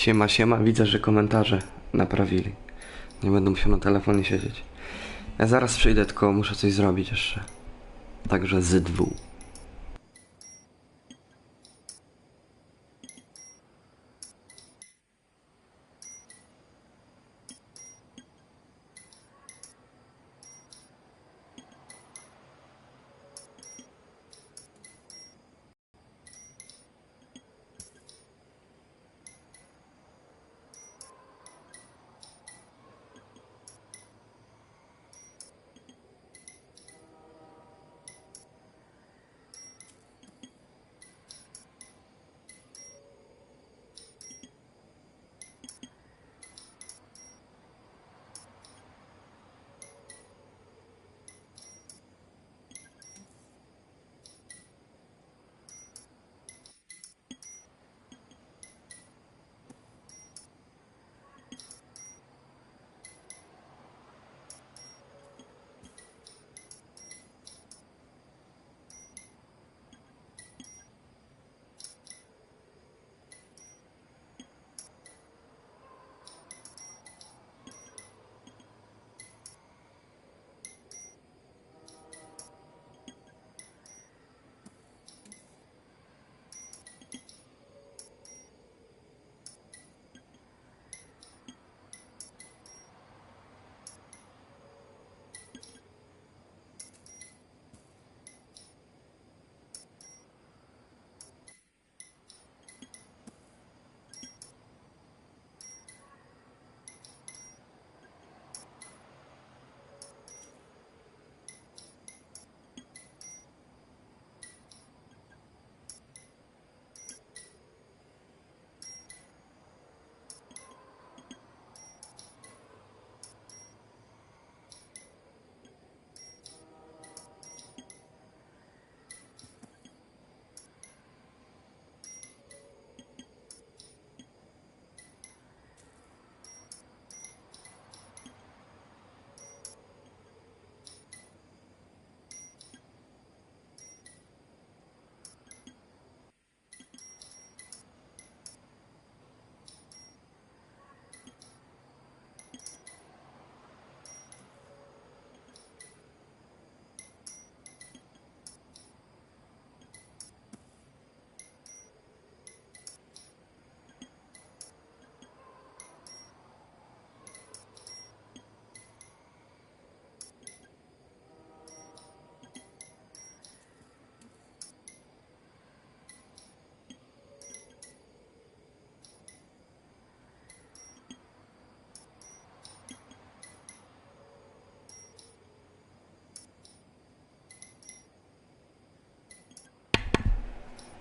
Siema, siema, widzę, że komentarze naprawili. Nie będę musiał na telefonie siedzieć. Ja zaraz przyjdę, tylko muszę coś zrobić jeszcze. Także z dwóch.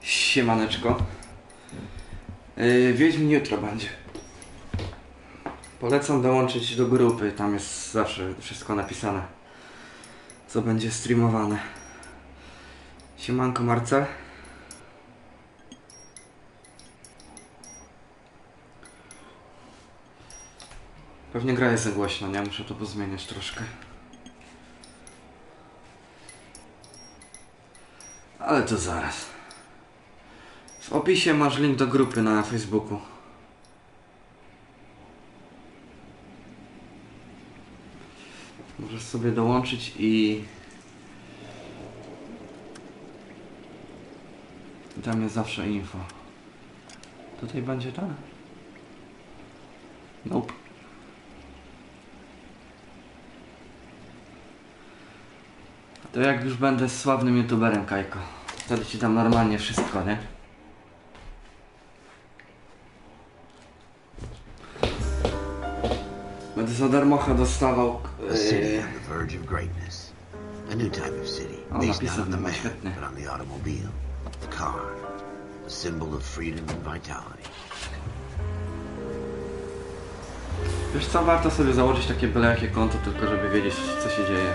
Siemaneczko. Wiedźmin jutro będzie. Polecam dołączyć do grupy, tam jest zawsze wszystko napisane, co będzie streamowane. Siemanko Marcel. Pewnie gra jest za głośno, nie? Muszę to pozmieniać troszkę. Ale to zaraz. W opisie masz link do grupy na Facebooku. Możesz sobie dołączyć i tam jest zawsze info. Tutaj będzie to? Nope. To jak już będę sławnym youtuberem, Kajko, wtedy ci dam normalnie wszystko, nie? Będę za darmocha dostawał... O, napisał to ma świetny. Wiesz co, warto sobie założyć takie byle jakie konto, tylko żeby wiedzieć, co się dzieje.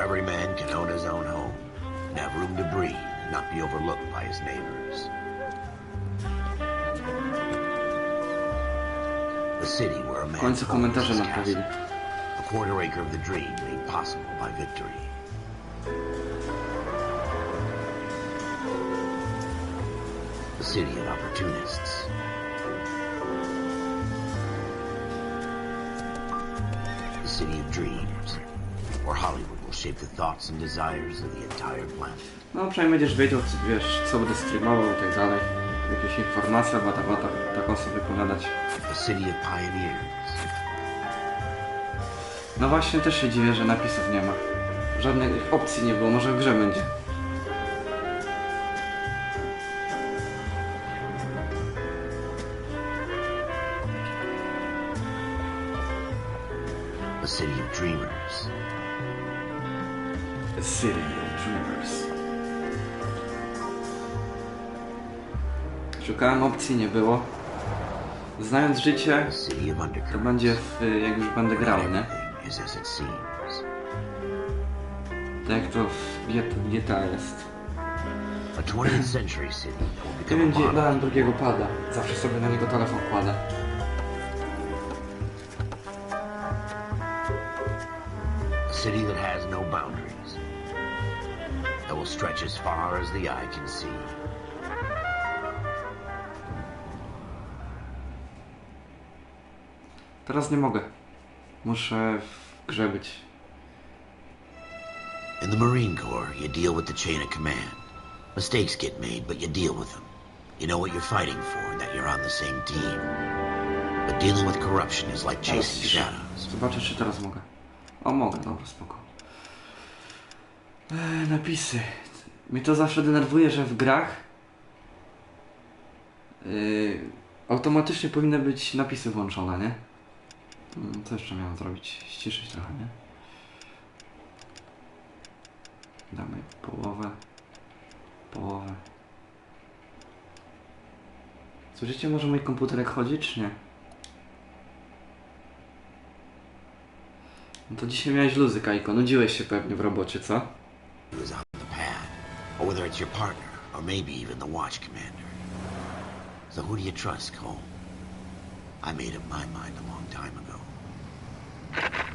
Every man can own his own home and have room to breathe and not be overlooked by his neighbors. The city where a man's home is his castle. A quarter acre of the dream made possible by victory. The city of opportunists. city of dreams, where Hollywood will shape the thoughts and desires of the entire planet. No przynajmniej będziesz wiedział, wiesz, co będę streamował i tak dalej. Jakieś informacje, taką sobie wypowiadać. A city of pioneers. No właśnie, też się dziwię, że napisów nie ma. Żadnych opcji nie było, może w grze będzie. A city of dreamers. A city of dreamers. Szukałem opcji, nie było. Znając życie, to będzie jak już będę grał, nie? Tak jak to w GTA jest. Nie wiem, gdzie dałem drugiego pada. Zawsze sobie na niego telefon kładę. A city that has no boundaries. That will stretch as far as the eye can see. Teraz nie mogę. Muszę w grze być. In the Marine Corps, you deal with the chain of command. Mistakes get made, but you deal with them. You know what you're fighting for and that you're on the same team. But dealing with corruption is like chasing shadows. Zobaczę, czy teraz mogę. O, mogę, dobra, spoko. Napisy. Mnie to zawsze denerwuje, że w grach automatycznie powinny być napisy włączone, nie? Co jeszcze miałem zrobić? Ściszyć trochę, nie? Damy połowę. Połowę. Słyszycie może mój komputerek chodzi, czy nie? No to dzisiaj miałeś luzy, Kajko. Nudziłeś się pewnie w robocie, co? Or whether it's your partner, or maybe even the watch commander. So who do you trust, Cole? I made up my mind a long time ago.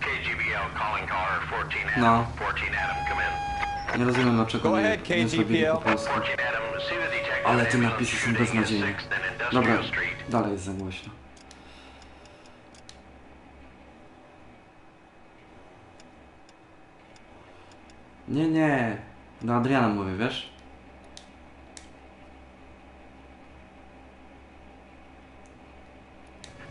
KGBL calling caller 14 Adam. No. 14 Adam, come in. Nie rozumiem, dlaczego nie zrobili po polsku. Ale te napisy są beznadziejne. Dobra, dalej jest za głośno. Nie. Do Adriana mówię, wiesz?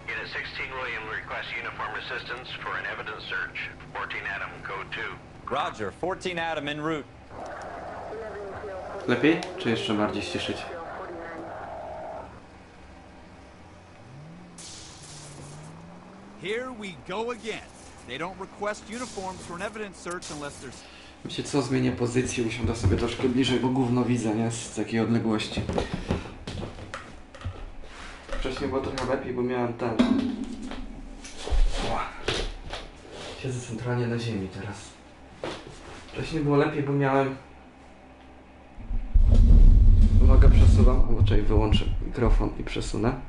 Unit 16 William requests uniform assistance for an evidence search. 14 Adam, code 2. Roger, 14 Adam en route. Lepiej? Czy jeszcze bardziej ściszyć? Here we go again. They don't request uniforms for an evidence search unless there's... Wiecie co? Zmienię pozycję, usiądę sobie troszkę bliżej, bo gówno widzę, nie? Z takiej odległości. Wcześniej było trochę lepiej, bo miałem ten... Siedzę centralnie na ziemi teraz. Wcześniej było lepiej, bo miałem... Uwaga, przesuwam, albo czekaj, wyłączę mikrofon i przesunę.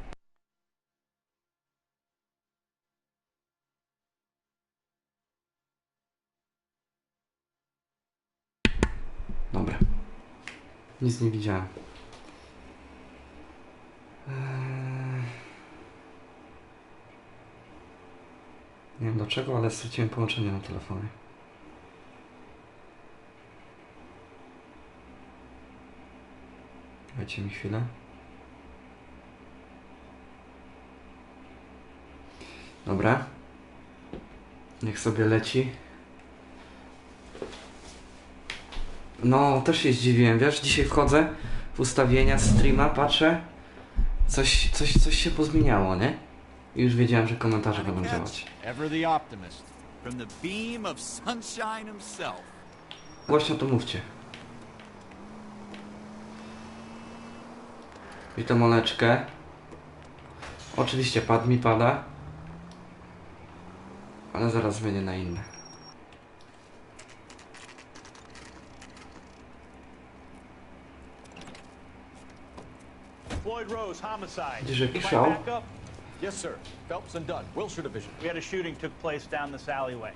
Dobra. Nic nie widziałem. Nie wiem dlaczego, ale straciłem połączenie na telefonie. Dajcie mi chwilę. Dobra. Niech sobie leci. No, też się zdziwiłem, wiesz? Dzisiaj wchodzę w ustawienia streama, patrzę. Coś się pozmieniało, nie? I już wiedziałem, że komentarze będą działać. Ever the optimist, from the beam of sunshine himself. Głośno to mówcie. Witam Oleczkę. Oczywiście pad mi pada. Ale zaraz zmienię na inne. Floyd Rose, homicide. Widzisz jaki You might szał? back up? Yes, sir. Phelps and Dunn, Wilshire Division. We had a shooting took place down this alleyway.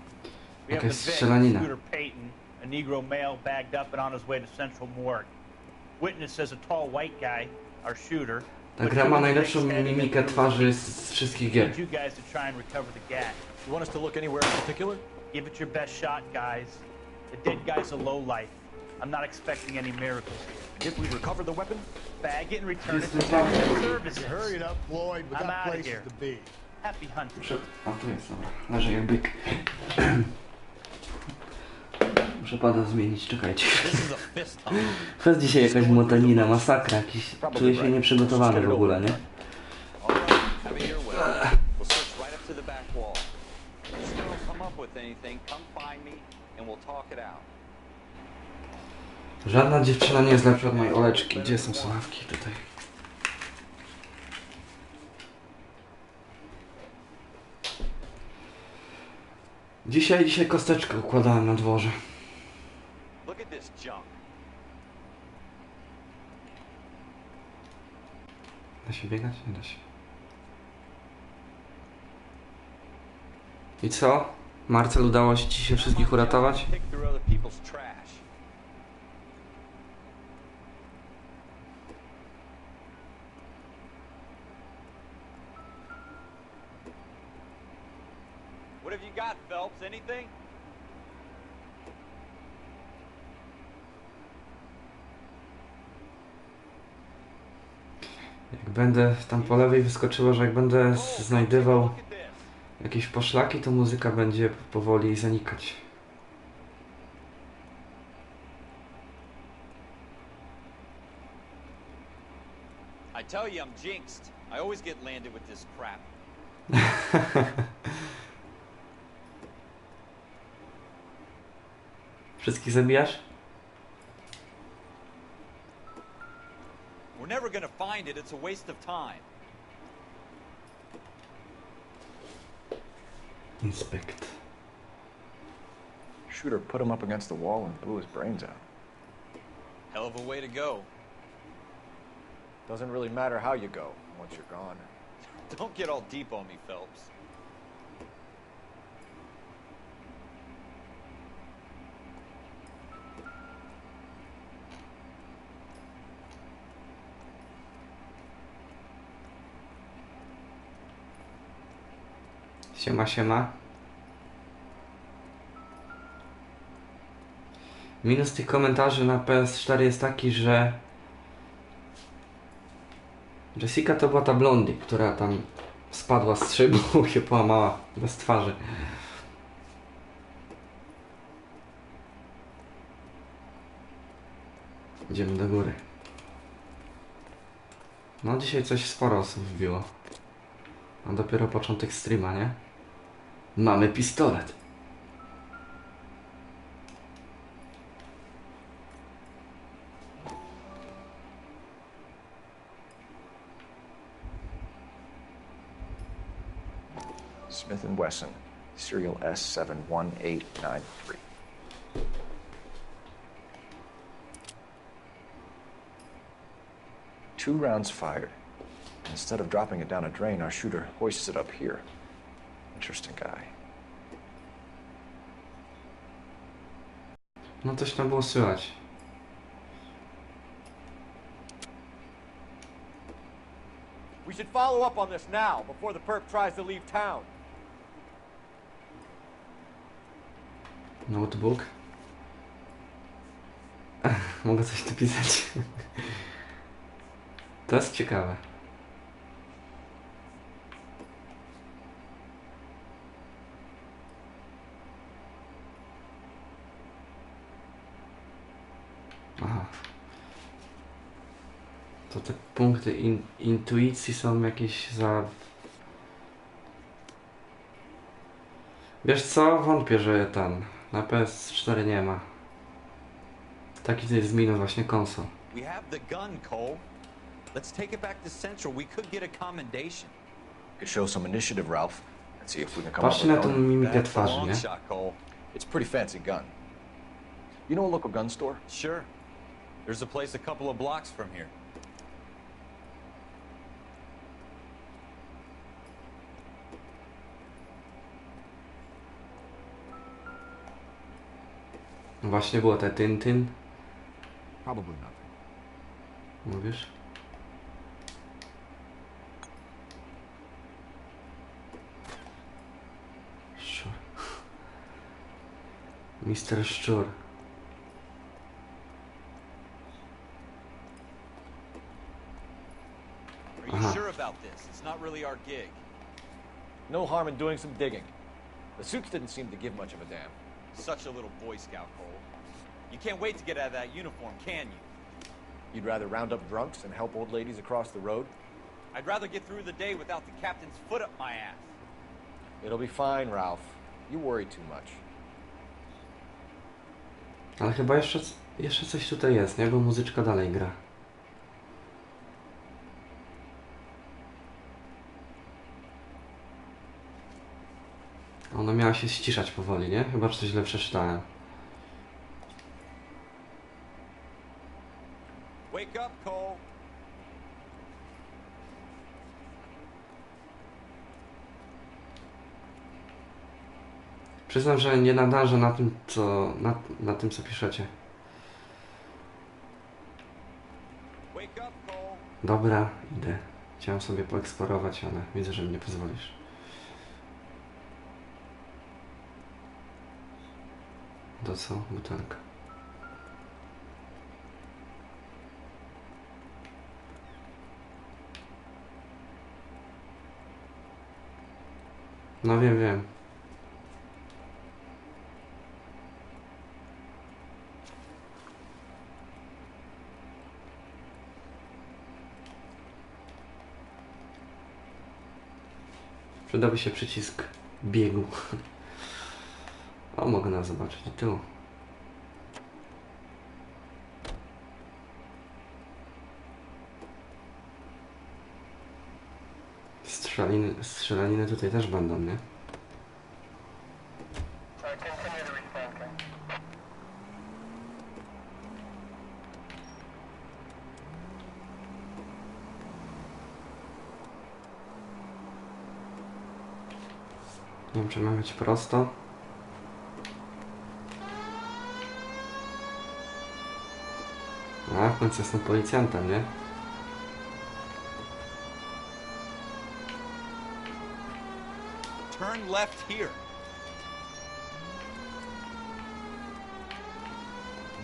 We have Jakaś the strzelanina. Scooter Payton, a Negro male bagged up and on his way to Central Morgue. Witness says a tall white guy, our shooter, Ta gra ma najlepszą mimikę twarzy z wszystkich gier. Need you guys to try and recover the gas. You want us to look anywhere in particular? Give it your best shot, guys. The dead guy's a low life. I'm not expecting any miracles here. If we recover the weapon, Bag it and return it Just to the time. government services. Hurry it up, Floyd. We I'm got outta places here. to be. Happy hunting. A tu jest, dobra. Leży jak byk. Muszę pada zmienić, czekajcie. This is a fist hump. Fest dzisiaj jakaś motanina, masakra, jakiś... Czuję się nieprzygotowany w ogóle, nie? All right, have it your way. We'll search right up to the back wall. If you don't come up with anything, come find me and we'll talk it out. Żadna dziewczyna nie jest lepsza od mojej Oleczki. Gdzie są słuchawki? Tutaj. Dzisiaj kosteczkę układałem na dworze. Look at this junk. Da się biegać? Nie da się. I co? Marcel, udało się ci się wszystkich uratować? Pick through other people's trash. What have you got, Phelps? Anything? Jak będę tam po lewej wyskoczyło, że jak będę znajdywał Look at this. jakieś poszlaki, to muzyka będzie powoli zanikać. I tell you, I'm jinxed. I always get landed with this crap. Wszystkich zabijasz? We're never gonna find it. It's a waste of time. Inspect. shooter put him up against the wall and blew his brains out. Hell of a way to go. Doesn't really matter how you go once you're gone. Don't get all deep on me, Phelps. Siema, siema. Minus tych komentarzy na PS4 jest taki, że Jessica to była ta blondy, która tam spadła z szybu i się połamała bez twarzy. Idziemy do góry. No dzisiaj coś sporo osób wbiło. A dopiero początek streama, nie? Mamy pistolet. Smith & Wesson, serial S71893. Two rounds fired. Instead of dropping it down a drain, our shooter hoists it up here. Interesting guy. No coś tam było słychać. We should follow up on this now, before the perp tries to leave town. Notebook. Mogę coś tu pisać. To jest ciekawe. Aha. To te punkty intuicji są jakieś za... Wiesz co? Wątpię, że tam na PS4 nie ma. Taki to jest minus właśnie konsol. We have the gun, Cole. Let's take it back to Central. We could get a commendation. Could show some initiative, Ralph, and see if we can come Patrzcie up na with tą our own. mimikę That's a twarzy, long nie? shot, Cole. It's a pretty fancy gun. You know a local gun store? Sure. There's a place a couple of blocks from here. Właśnie było te Tintin. Probably nothing. Mówisz? Mister Szczur. Are you sure about this? It's not really our gig. No harm in doing some digging. The suits didn't seem to give much of a damn. Such a little Boy Scout, Cole. You can't wait to get out of that uniform, can you? You'd rather round up drunks and help old ladies across the road? I'd rather get through the day without the captain's foot up my ass. It'll be fine, Ralph. You worry too much. Ale chyba jeszcze coś tutaj jest, nie? Bo muzyczka dalej gra. Ona miała się ściszać powoli, nie? Chyba coś źle przeczytałem. Wake up, Cole. Przyznam, że nie nadążę na tym, co na tym, co piszecie. Wake up, Cole. Dobra, idę. Chciałem sobie poeksplorować, ale widzę, że mi nie pozwolisz. To co? Butelka. No wiem. Przydałby się przycisk biegu. O, mogę nas zobaczyć tu. Strzelaniny tutaj też będą, nie? Nie wiem, czy mam być prosto. A, w końcu jestem policjantem, nie? Turn left here.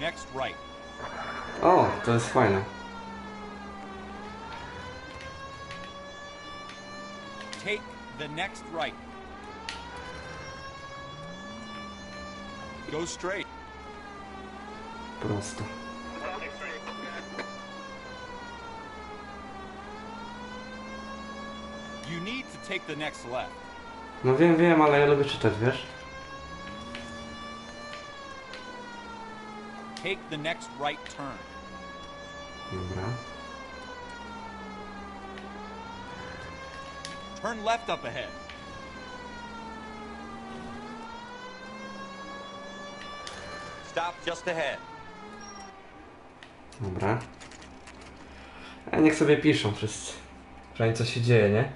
Next right. O, to jest fajne. Take the next right. Go straight. Prosto. You need to take the next left. No wiem, ale ja lubię czytać, wiesz? Take the next right turn. Dobra. Turn left up ahead. Stop just ahead. Dobra. A niech sobie piszą wszyscy. Przynajmniej co się dzieje, nie?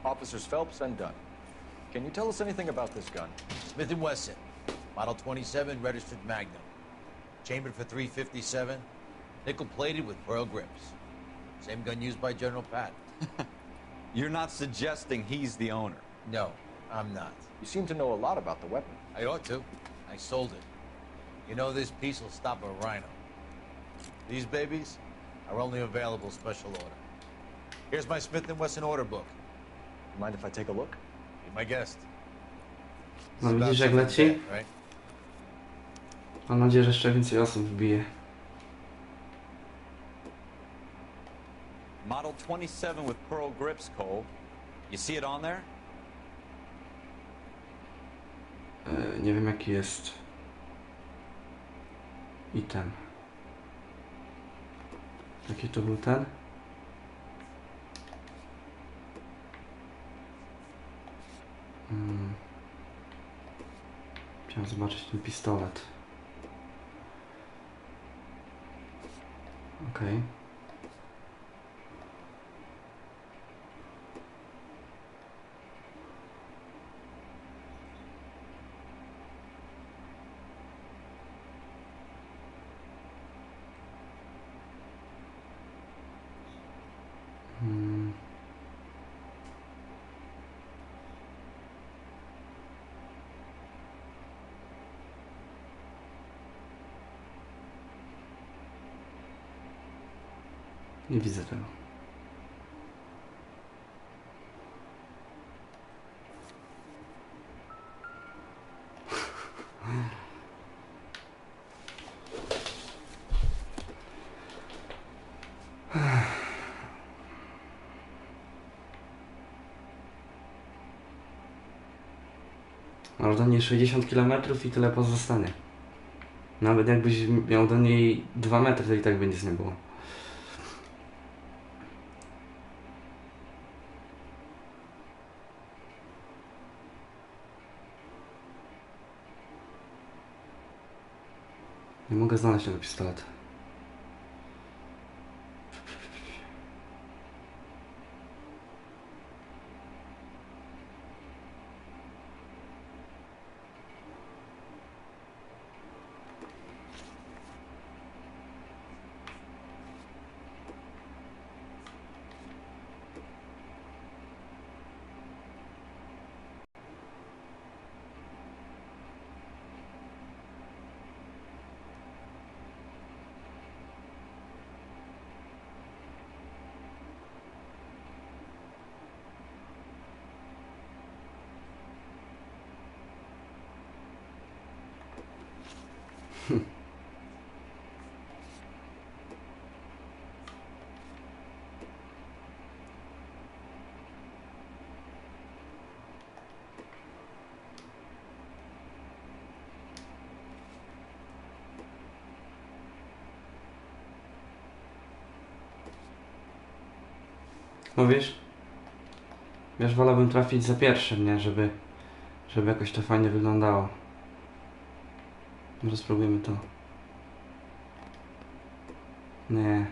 Officers Phelps and Dunn. Can you tell us anything about this gun? Smith & Wesson, Model 27, registered Magnum. Chambered for .357, nickel-plated with pearl grips. Same gun used by General Patton. You're not suggesting he's the owner? No, I'm not. You seem to know a lot about the weapon. I ought to. I sold it. You know, this piece will stop a rhino. These babies are only available special order. Here's my Smith & Wesson order book. Mind if I take a look? Be my guest. No It's about widzisz jak something leci? bad, right? Mam nadzieję, że jeszcze więcej osób wbije. Model 27 with pearl grips, Cole. You see it on there? Nie wiem jaki jest item. Jaki to był ten? Chciałem zobaczyć ten pistolet. Okej. Nie widzę tego. Masz do niej 60 km i tyle pozostanie. Nawet jakbyś miał do niej 2 metry, to i tak by nic nie było. Nie mogę znaleźć tego pistoletu. No wiesz? Wiesz, wolałbym trafić za pierwszym, nie? Żeby jakoś to fajnie wyglądało. Może spróbujemy to. Nie.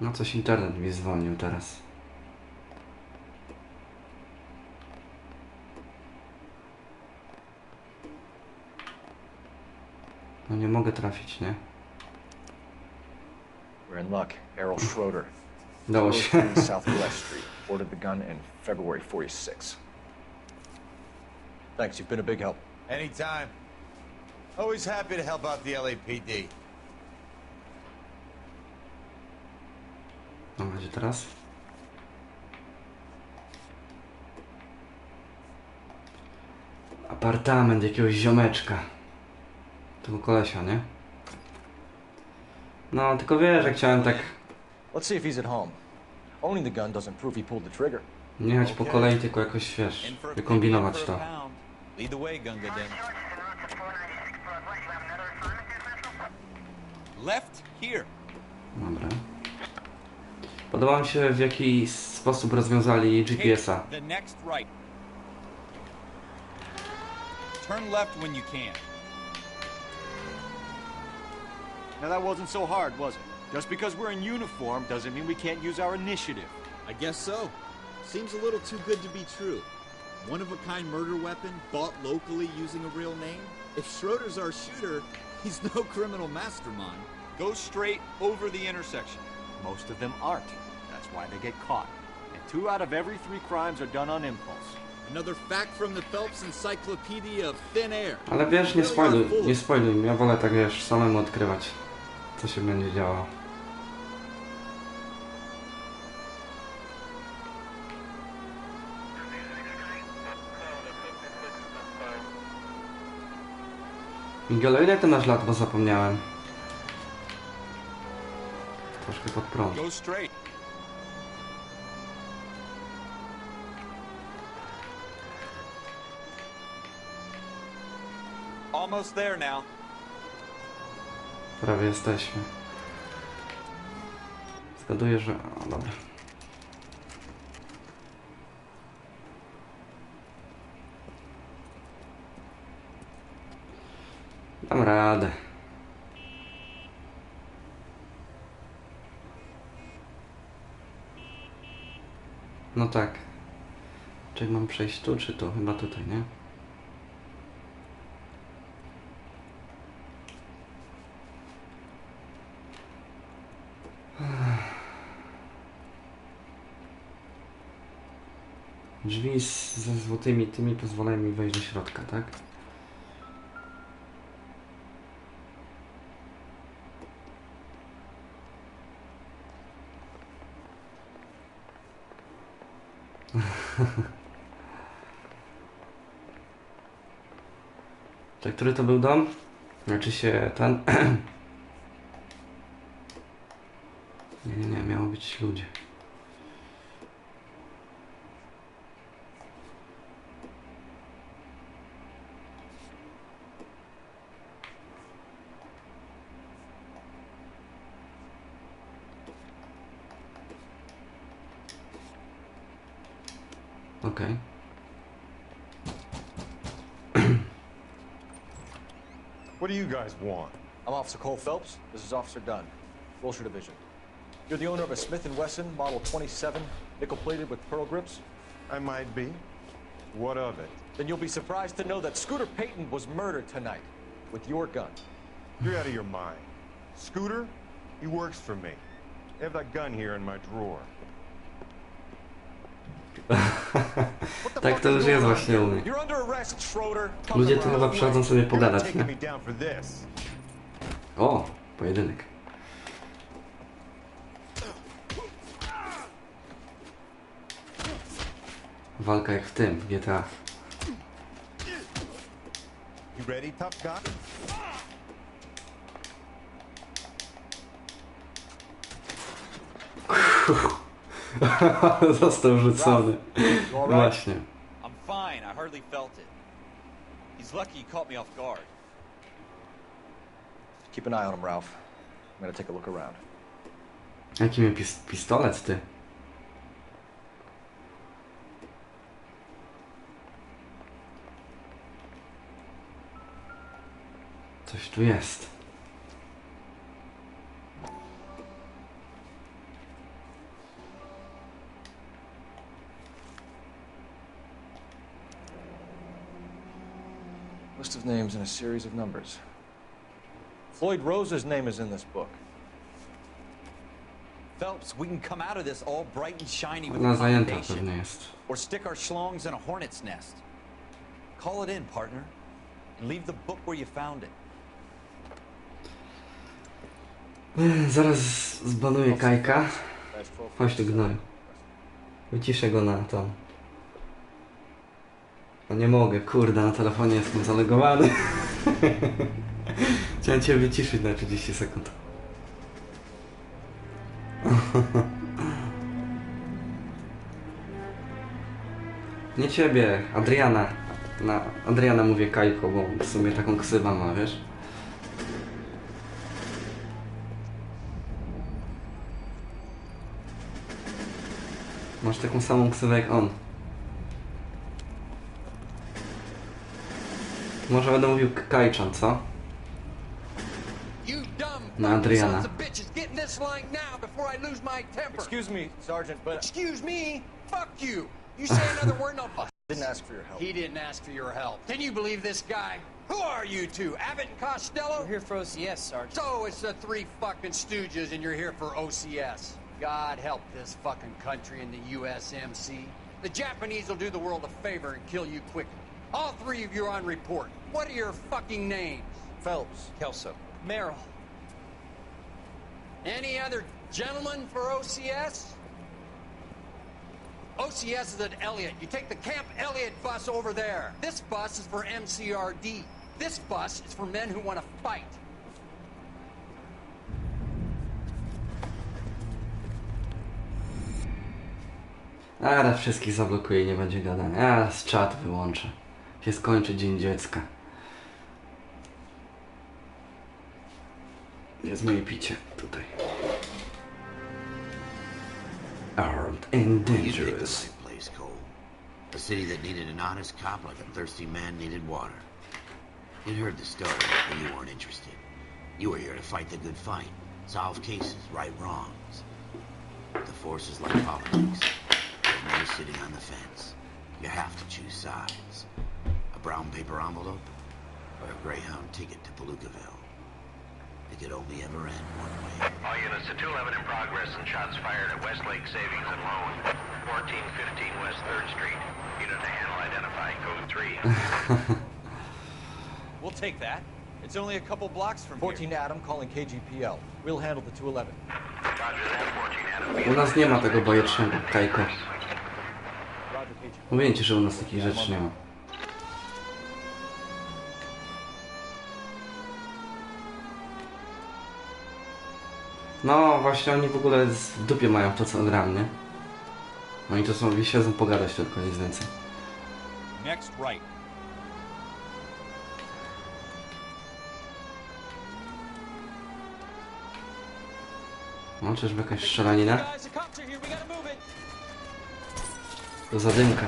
No coś internet mi zwolnił teraz. No nie mogę trafić, nie? We're in luck. Errol Schroeder. Dało się. South West Street. Ordered the gun in February 46. Thanks, you've been a big help. Anytime. Always happy to help out the LAPD. No będzie teraz. Apartament jakiegoś ziomeczka. Tego kolesia, nie? No, tylko wiesz, jak chciałem tak Let's see if he's at home. Owning the gun doesn't prove he pulled the trigger. nie jechać po kolei, tylko jakoś, wiesz, wykombinować to. Lead the way, Gunga Din. Left here. Dobra. Podoba mi się, w jaki sposób rozwiązali GPS-a. The next right. Turn left when you can. Now that wasn't so hard, was it? Just because we're in uniform doesn't mean we can't use our initiative. I guess so. Seems a little too good to be true. One-of-a-kind murder weapon bought locally using a real name? If Schroeder's our shooter, he's no criminal mastermind. Go straight over the intersection. Most of them aren't. That's why they get caught. And 2 out of every 3 crimes are done on impulse. Another fact from the Phelps Encyclopedia of Thin Air. Ale wiesz, nie spoiluj, ja wolę tak, wiesz, samemu odkrywać, co się będzie działo. Miguel, ile ty masz lat, bo zapomniałem. Troszkę pod prąd. Go straight. Almost there now. Prawie jesteśmy. Zgaduję, że... O, dobra. Dam radę. No tak. Czy mam przejść tu, czy tu? Chyba tutaj, nie? Drzwi ze złotymi tymi pozwalają mi wejść do środka, tak? Tak, który to był dom? Znaczy się ten... nie, miało być ludzie. Okej. What do you guys want? I'm Officer Cole Phelps. This is Officer Dunn, Wilshire Division. You're the owner of a Smith & Wesson Model 27, nickel-plated with pearl grips? I might be. What of it? Then you'll be surprised to know that Scooter Payton was murdered tonight with your gun. You're out of your mind. Scooter? He works for me. I have that gun here in my drawer. Tak to już jest właśnie u mnie. You're under arrest, Schroeder. Ludzie tu chyba przychodzą sobie pogadać, Taking nie? me down for this. O, pojedynek. Walka jak w tym, GTA. You ready, tough guy? Został rzucony. Właśnie. I'm fine. I hardly felt it. He's lucky he caught me off guard. Keep an eye on him, Ralph. I'm gonna take a look around. Jaki miał pistolet, ty? Coś tu jest. List of names and a series of numbers. Floyd Rose's name is in this book. Phelps, we can come out of this all bright and shiny with Ona a zajęta commendation. pewnie jest. Or stick our schlongs in a hornet's nest. Call it in, partner. And leave the book where you found it. Zaraz zbanuję Kajka. Chodź tu, gnoju. Wyciszę go na tą. No nie mogę, kurde, na telefonie jestem zalegowany. Chciałem cię wyciszyć na 30 sekund. Nie ciebie, Adriana. Na Adriana mówię Kajko, bo w sumie taką ksywę ma, wiesz? Masz taką samą ksywę jak on. Może będę mówił Kajczan, co? Na Adriana. Excuse me, Sergeant, but Excuse me? Fuck you! You say another word and I'll bust. I didn't ask for your help. He didn't ask for your help. Can you believe this guy? Who are you two? Abbott and Costello? We're here for OCS, Sergeant. So it's the three fucking stooges and you're here for OCS. God help this fucking country and the USMC. The Japanese will do the world a favor and kill you quickly. All three of you are on report. What are your fucking names? Phelps. Kelso. Merrill. Any other gentlemen for OCS? OCS is at Elliott. You take the Camp Elliott bus over there. This bus is for MCRD. This bus is for men who want to fight. A raz wszystkich zablokuję i nie będzie gadania. A z czat wyłączę. Się skończy Dzień Dziecka. Jest moje picie tutaj. Armed and You picked the dangerous. right place, Cole. A city that needed an honest cop like a thirsty man needed water. You heard the story, but you weren't interested. You were here to fight the good fight, solve cases, right wrongs. The force is like politics. There's no sitting on the fence. You have to choose sides. A brown paper envelope or a Greyhound ticket to Palookaville. It could only ever end one way. All units to 211 in progress and shots fired at Westlake Savings and Loan. 1415 West 3rd Street. Unit to handle identifying code 3. We'll take that. It's only a couple blocks from 14 Adam calling KGPL. We'll handle the 211. Roger that, 14 Adam. U nas nie ma tego bajecznego Kajko. Roger, KGPL. Mówię ci, że u nas takich rzeczy nie ma. No właśnie, oni w ogóle w dupie mają to, co gram, nie? Oni to są, siedzą pogadać tylko, nic więcej. Next right. No, czyżby jakaś strzelanina? To zadymka.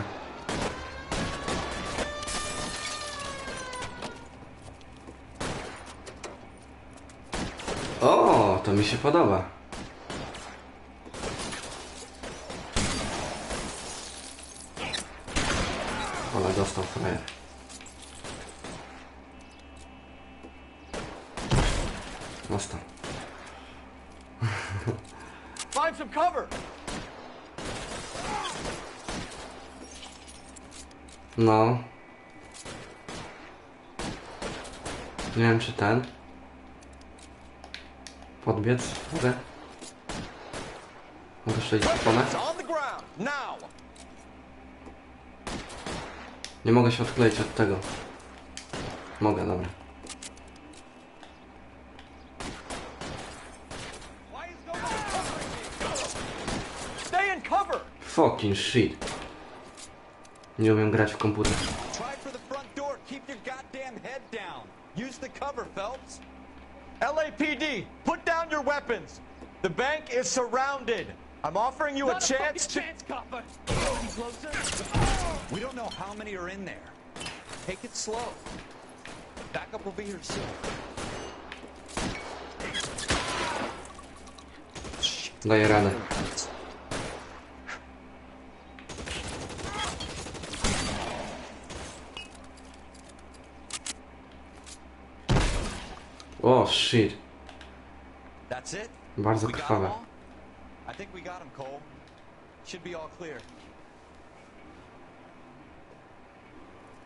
O, to mi się podoba. Ale dostał frajer. Dostał. Find some cover! No. Nie wiem, czy ten podbiec mogę? Mogę strzelić w stronę? Nie mogę się odkleić od tego. Mogę, dobra. Fucking shit. Nie umiem grać w komputer. Try for the front door. Keep your goddamn head down. Use the cover, Phelps. LAPD, put down your weapons. The bank is surrounded. I'm offering you a chance to... We don't know how many are in there. Take it slow. Backup will be here soon. Daję radę. O, shit. That's it? Bardzo We got 'em krwawe. all? I think we got him, Cole. Should be all clear.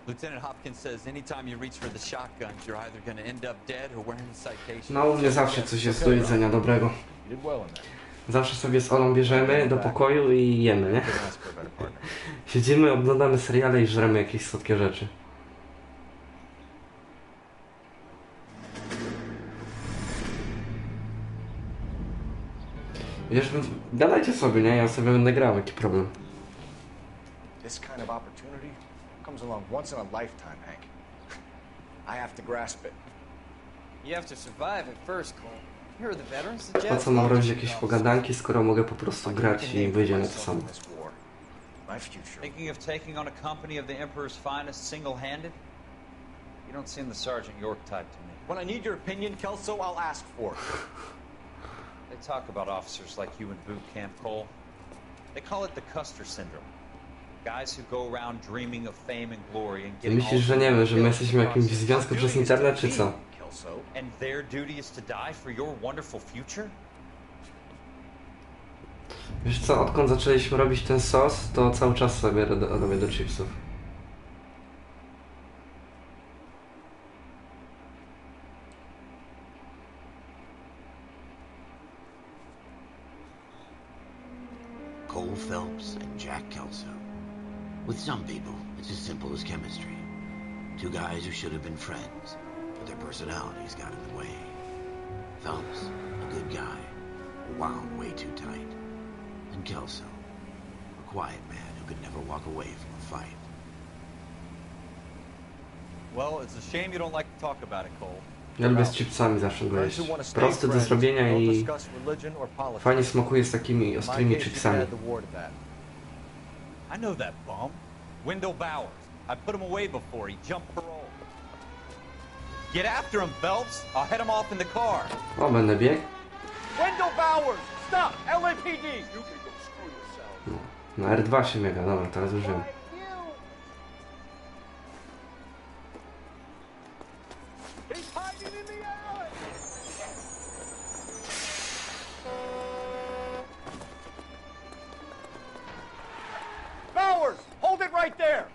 Lieutenant Hopkins says anytime you reach for the shotguns, you're either going to end up dead or wearing a citation. No, u mnie zawsze coś jest do jedzenia dobrego. You did well in there. Zawsze sobie z Olą bierzemy do pokoju i jemy, nie? Couldn't ask for a better partner. Siedzimy, oglądamy seriale i żremy jakieś słodkie rzeczy. Wiesz, gadajcie sobie, nie? Ja sobie będę grał, jaki problem. This kind of opportunity comes along once in a lifetime, Hank. I have to grasp it. You have to survive at first, Cole. Here are the veterans. The Po Jets co mam robić jakieś pogadanki, skoro mogę po prostu grać i wyjdzie na to samo. My future. Thinking of taking on a company of the Emperor's finest single-handed? You don't seem the Sergeant York type to me. When I need your opinion, Kelso, I'll ask for it. They talk about officers like you in boot camp, Cole. They call it the Custer syndrome. Guys who go around dreaming of fame and glory and getting Myślisz, że nie wiem, że my jesteśmy w jakimś związku przez internet, czy co? And their duty is to die for your wonderful future? Wiesz co, odkąd zaczęliśmy robić ten sos, to cały czas sobie robię do chipsów. Cole Phelps and Jack Kelso. With some people, it's as simple as chemistry. Two guys who should have been friends, but their personalities got in the way. Phelps, a good guy, wound way too tight. And Kelso, a quiet man who could never walk away from a fight. Well, it's a shame you don't like to talk about it, Cole. Ja lubię z chipsami zawsze go jeść. Prosty do zrobienia i fajnie smakuje z takimi ostrymi chipsami. I know that bum. Wendell Bowers. I put him away before he jumped parole. Get after him, Phelps. I'll head him off in the car. O, będę biegł. Wendell Bowers! Stop! LAPD! You can go screw yourself. No, na R2 się biega, dobra, teraz już wiem.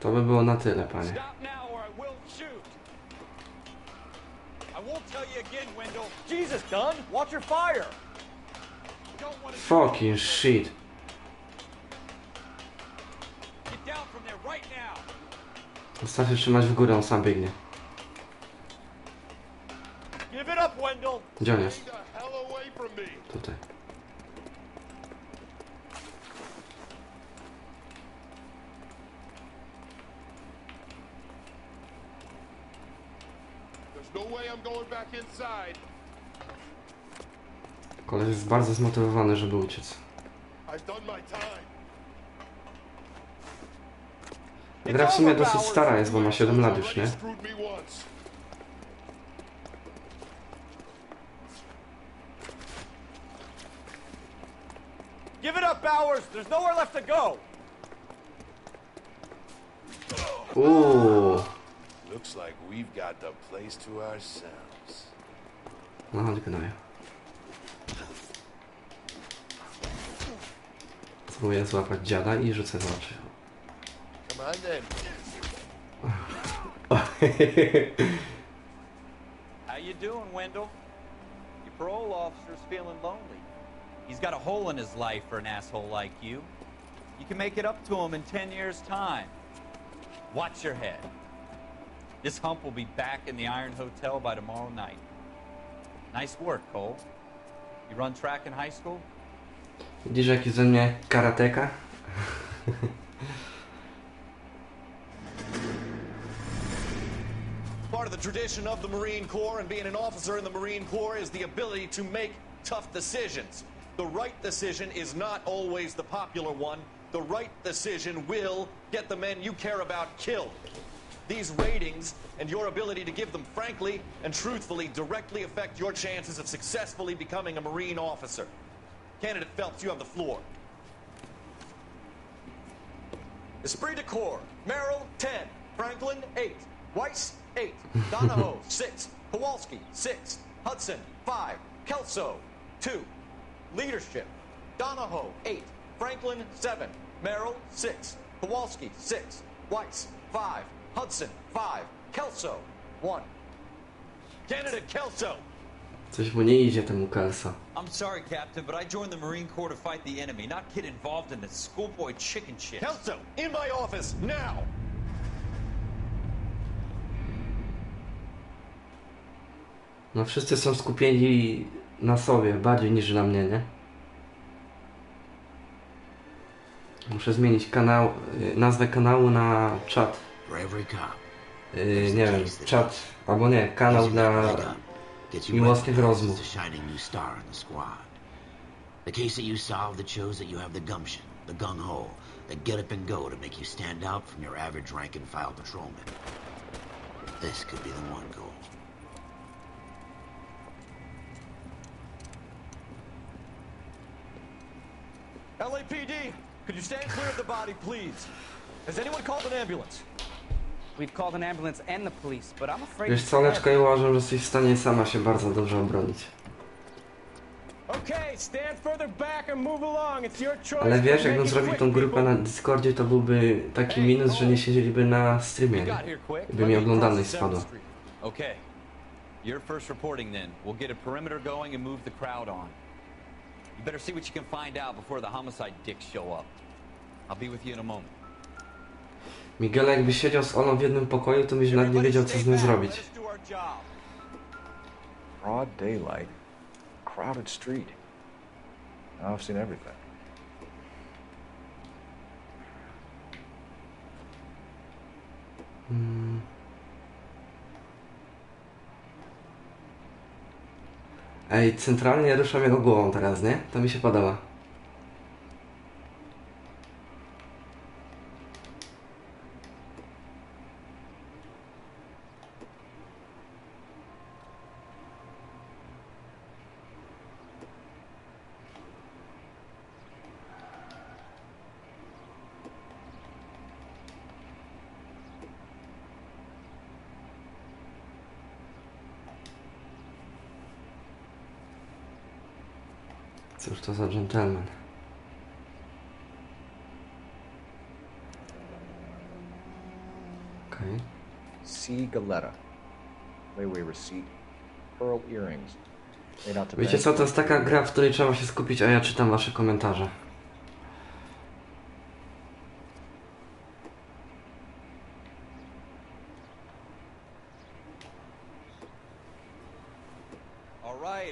To by było na tyle, panie. Stop now or I will shoot. I won't tell you again, Wendell. Jesus, Dunn, watch your fire. Don't want to Fucking shit. get down from there right now. Wystarczy trzymać w górę, on sam biegnie. Give it up, Wendell. Gdzie on jest? Stay the hell away from me. Tutaj. There's no way I'm going back inside. Koleś jest bardzo zmotywowany, żeby uciec. I've done my time. Gra w sumie dosyć stara jest, bo ma 7 lat już, nie? Screwed me once. Give it up, Bowers. There's nowhere left to go. Uuu. Looks like we've got the place to ourselves. No chodź gnoju. Spróbuję złapać dziada i rzucę w oczy. Come on then. How you doing, Wendell? Your parole officer's feeling lonely. He's got a hole in his life for an asshole like you. You can make it up to him in 10 years' time. Watch your head. This hump will be back in the Iron Hotel by tomorrow night. Nice work, Cole. You run track in high school? Widzisz, jaki ze mnie karateka? Part of the tradition of the Marine Corps and being an officer in the Marine Corps is the ability to make tough decisions. The right decision is not always the popular one. The right decision will get the men you care about killed. These ratings and your ability to give them frankly and truthfully directly affect your chances of successfully becoming a Marine officer. Candidate Phelps, you have the floor. Esprit de Corps, Merrill, 10. Franklin, 8. Weiss, 8. Donahoe, 6. Kowalski, 6. Hudson, 5. Kelso, 2. Leadership, Donahoe, 8. Franklin, 7. Merrill, 6. Kowalski, 6. Weiss, 5. Hudson, 5. Kelso, 1. Candidate Kelso. Coś mu nie idzie temu Kelso. I'm sorry, Captain, but I joined the Marine Corps to fight the enemy, not get involved in this schoolboy chicken shit. Kelso, in my office, now! No wszyscy są skupieni na sobie, bardziej niż na mnie, nie? Muszę zmienić kanał, nazwę kanału na czat. Nie wiem, czat, albo nie, kanał dla miłosnych rozmów. The case that you solved that shows that you have the gumption, the gung-ho, the get up and go to make you stand out from your average rank and file patrolman. This could be the one goal. LAPD, could you stand clear of the body, please? Has anyone called an ambulance? We've called an ambulance and the police, but I'm afraid... Wiesz co, Leczko, ja uważam, że jesteś w stanie sama się bardzo dobrze obronić. Ale wiesz, jakbym zrobił tą grupę na Discordzie, to byłby taki minus, że nie siedzieliby na streamie, by mi oglądalność spadła. Okay. You're first reporting then. We'll get a perimeter going and move the crowd on. You better see what you can find out before the homicide dicks show up. I'll be with you in a moment. Miguel, jakby siedział z Olą w jednym pokoju, to byś nawet nie wiedział, co z nim zrobić. Broad daylight, crowded street. Now I've seen everything. Ej, centralnie ruszam jego głową teraz, nie? To mi się podoba. Cóż to za dżentelmen. Okej. C. Galetta. Layaway receipt. Pearl earrings. Made out to Wiecie co, to jest taka gra, w której trzeba się skupić, a ja czytam wasze komentarze.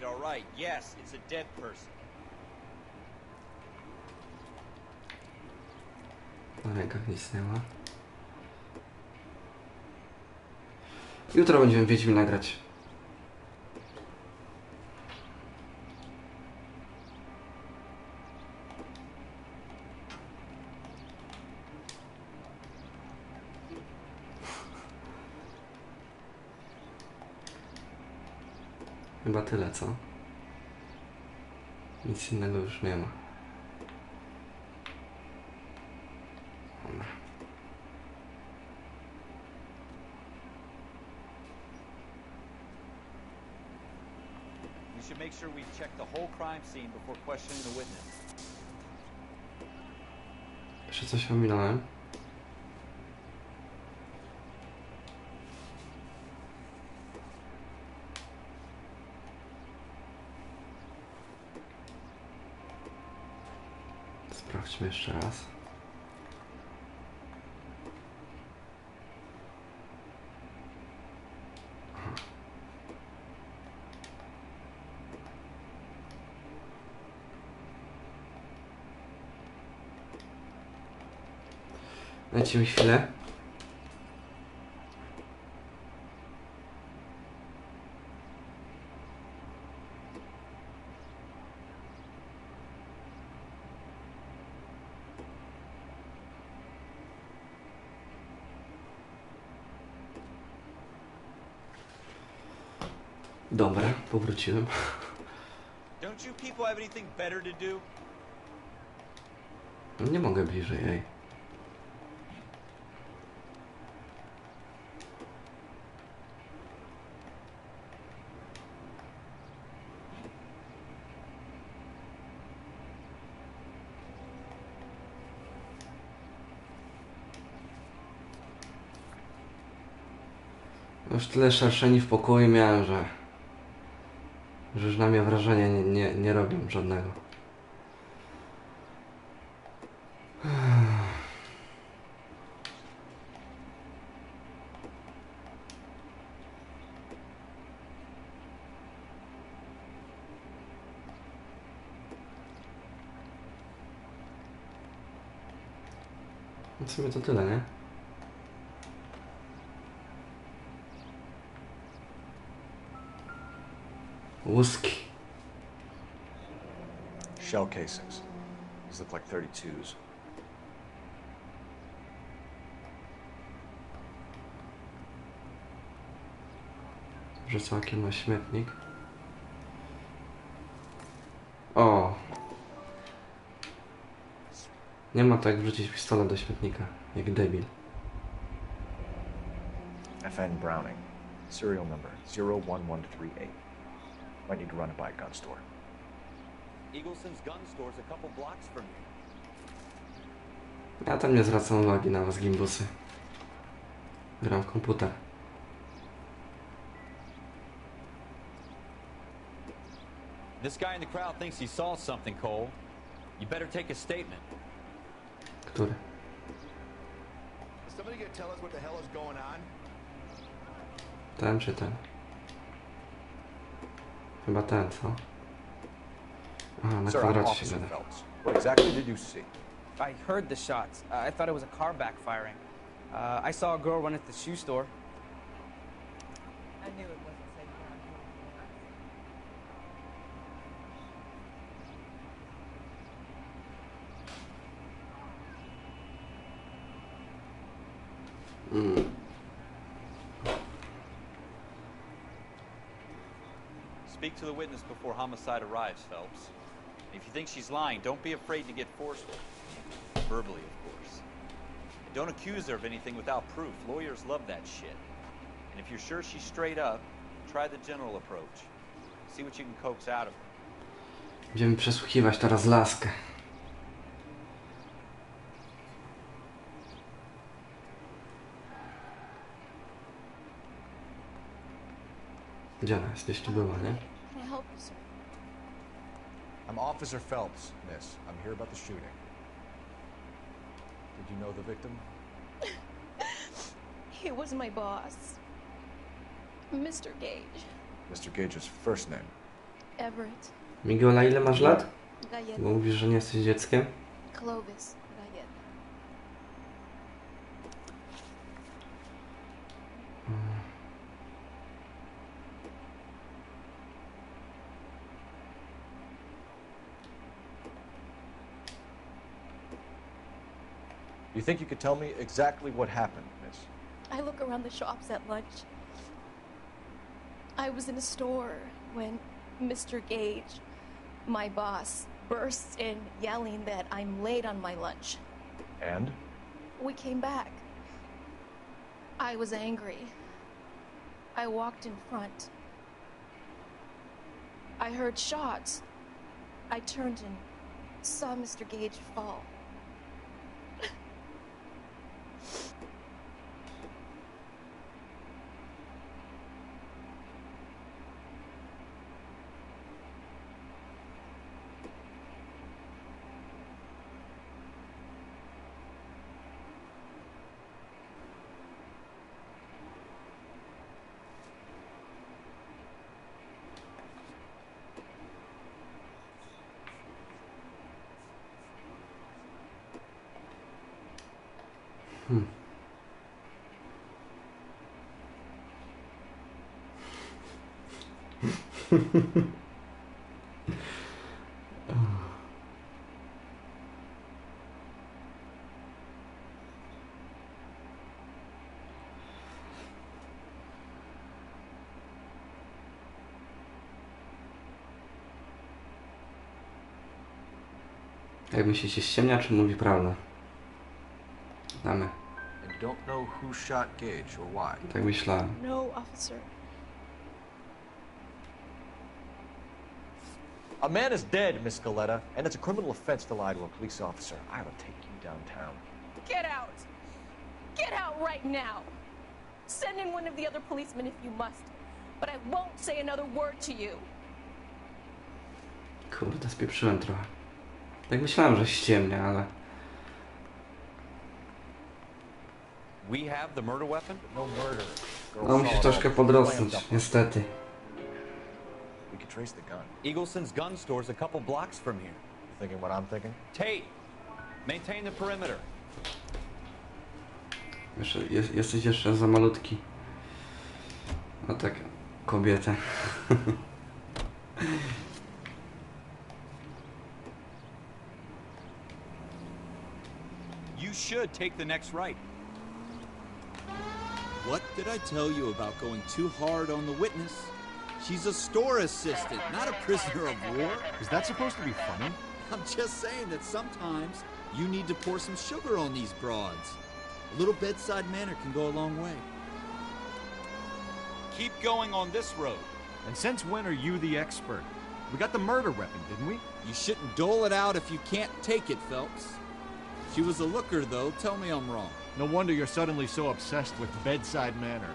All right, yes, it's a dead person. Na rękach nic nie ma. Jutro będziemy Wiedźmina grać. Chyba tyle, co? Nic innego już nie ma. Dobra. We should make sure we've checked the whole crime scene before questioning the witness. Jeszcze coś ominąłem. Sprawdźmy jeszcze raz. Aha. Dajcie mi chwilę. Dobra, powróciłem. Don't you people have anything better to do? Nie mogę bliżej, ej. Już tyle szerszeni w pokoju miałem, że już na mnie wrażenia nie robią żadnego. W sumie to tyle, nie? Łuski. Shell casings. These look like 32s. Rzucakiem na śmietnik. O! Nie ma to jak wrzucić pistolet do śmietnika. Jak debil. FN Browning. Serial number 01138. Might need to run it by a gun store. Eagleson's gun store's a couple blocks from you. Ja tam nie zwracam uwagi na was, gimbusy. Gram w komputer. This guy in the crowd thinks he saw something, Cole. You better take a statement. Który? Is somebody gonna tell us what the hell is going on? Ten czy ten? Chyba ten, co? Aha, na Sir, I'm kwadracie się Officer gada. Phelps. What exactly did you see? I heard the shots. I thought it was a car backfiring. I saw a girl run at the shoe store. I knew it wasn't safe around here. Speak to the witness before homicide arrives, Phelps. If you think she's lying, don't be afraid to get forceful. Verbally, of course. And don't accuse her of anything without proof. Lawyers love that shit. And if you're sure she's straight up, try the general approach. See what you can coax out of her. Będziemy przesłuchiwać teraz laskę. Gdzie ona jest? Gdzieś tu była, nie? Can I help you, sir? I'm Officer Phelps, miss. I'm here about the shooting. Did you know the victim? He was my boss. Mr. Gage. Mr. Gage's first name. Everett. Miguela, ile masz lat? Galleta. Bo mówisz, że nie jesteś dzieckiem. Clovis. Galleta. You think you could tell me exactly what happened, miss? I look around the shops at lunch. I was in a store when Mr. Gage, my boss, bursts in yelling that I'm late on my lunch. And? We came back. I was angry. I walked in front. I heard shots. I turned and saw Mr. Gage fall. Jak myślicie, ściemnia czy mówi prawdę? Damy. And don't know who shot Gage or why. Tak myślałem. No, officer. A man is dead, Miss Galleta, and it's a criminal offense to lie to a police officer. I ought to take you downtown. Get out! Get out right now! Send in one of the other policemen if you must, but I won't say another word to you. Kurde, spieprzyłem trochę. Tak myślałem, że ściemnia, ale... We have the murder weapon? No murder. No, musi troszkę podrosnąć, niestety. We could trace the gun. Eagleson's gun store's a couple blocks from here. You thinking what I'm thinking? Tate, maintain the perimeter. Jesteś jeszcze za malutki. No tak, kobietę. You should take the next right. What did I tell you about going too hard on the witness? She's a store assistant, not a prisoner of war. Is that supposed to be funny? I'm just saying that sometimes you need to pour some sugar on these broads. A little bedside manner can go a long way. Keep going on this road. And since when are you the expert? We got the murder weapon, didn't we? You shouldn't dole it out if you can't take it, Phelps. She was a looker, though. Tell me I'm wrong. No wonder you're suddenly so obsessed with bedside manner.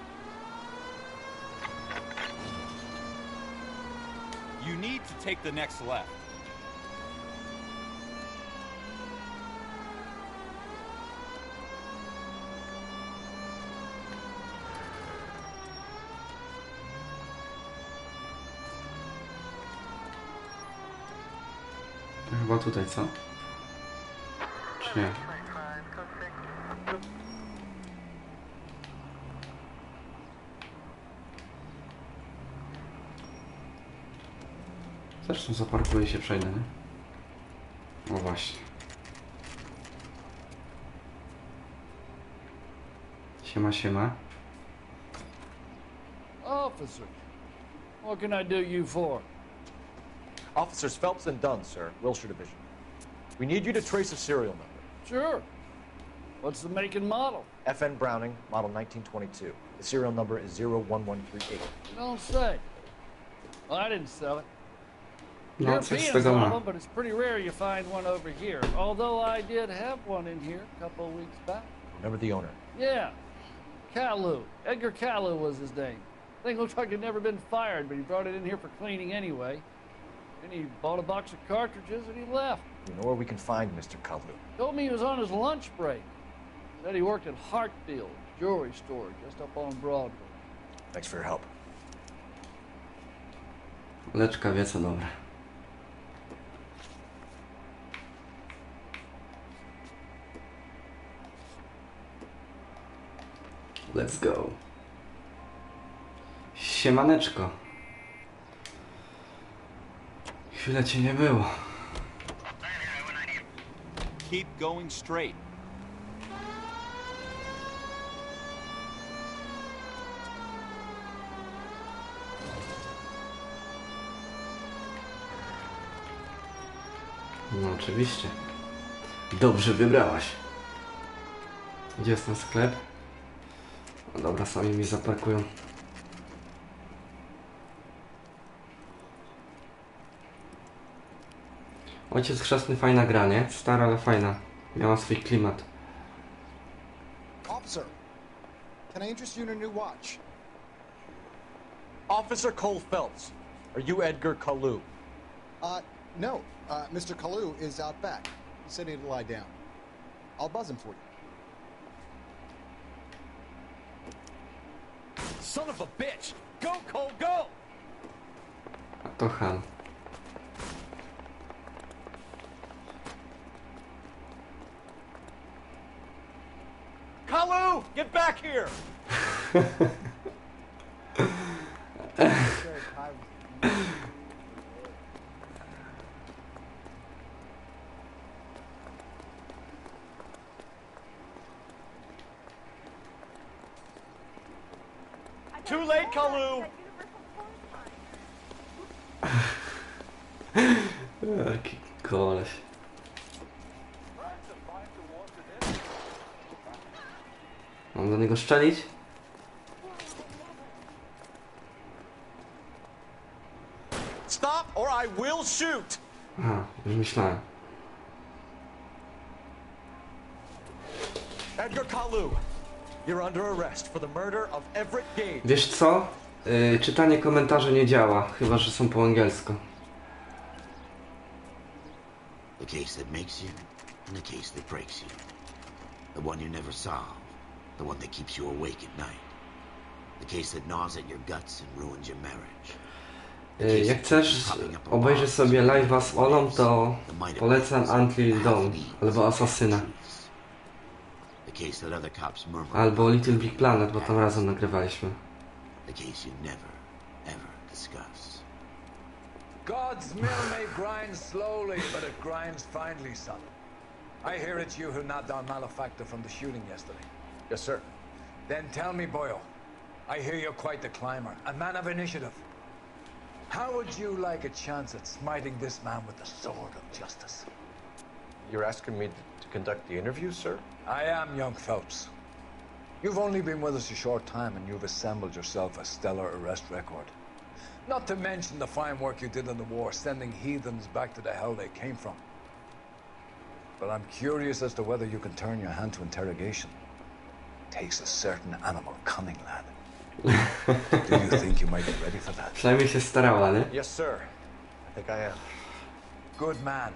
You need to take the next left. Chyba tutaj, co? Czy nie? Zresztą zaparkuję się, przejdę, nie? O właśnie. Siema, siema. Officer, what can I do you for? Officers Phelps and Dunn, sir, Wilshire Division. We need you to trace a serial number. Sure. What's the make and model? FN Browning, model 1922. The serial number is 01138. You don't say. Well, I didn't sell it. No, coś z Europeans tego love ma. them, but it's pretty rare you find one over here. Although I did have one in here a couple of weeks back. Remember the owner. Yeah. Caillou. Edgar Caillou was his name. Thing looks like it'd never been fired, but he brought it in here for cleaning anyway. Then he bought a box of cartridges and he left. You know where we can find Mr. Kalu? Told me he was on his lunch break. Said he worked at Hartfield jewelry store just up on Broadway. Thanks for your help. Leczka wie co dobre. Let's go. Siemaneczko. Chwilę cię nie było. Keep going straight. No oczywiście. Dobrze wybrałaś. Gdzie jest ten sklep? No dobra, sami mi zaparkują. Ojciec Chrzestny fajna gra, nie? Stara, ale fajna. Miała swój klimat. Officer, can I interest you in a new watch? Officer Cole Phelps, are you Edgar Kalu? No. Mr. Kalu is out back. He said he'd lie down. I'll buzz him for you. Son of a bitch! Go, Cole, go! A to ham. Kalu, get back here! Too late, Kalu! Jaki koleś. Mam do niego szczelić? Stop or I will shoot! Aha, już myślałem. Edgar Kalu, you're under arrest for the murder of Everett Gage. Wiesz co? Czytanie komentarzy nie działa, chyba że są po angielsku. The case that makes you and the case that breaks you. The one you never solve. The one that keeps you awake at night. The case that gnaws at your guts and ruins your marriage. Jak chcesz obejrzeć sobie live'a z Olą, to polecam Until Dawn albo Asasyna. Albo Little Big Planet, bo tam razem nagrywaliśmy. God's mill may grind slowly, but it grinds finely, son. I hear it's you who nabbed our malefactor from the shooting yesterday. Yes, sir. Then tell me, Boyle, I hear you're quite the climber, a man of initiative. How would you like a chance at smiting this man with the sword of justice? You're asking me to conduct the interview, sir? I am, young Phelps. You've only been with us a short time and you've assembled yourself a stellar arrest record. Not to mention the fine work you did in the war, sending heathens back to the hell they came from. But I'm curious as to whether you can turn your hand to interrogation. Takes a certain animal cunning, lad. Do you think you might be ready for that? Przynajmniej się starała, nie? Yes, sir. I think I am. Good man.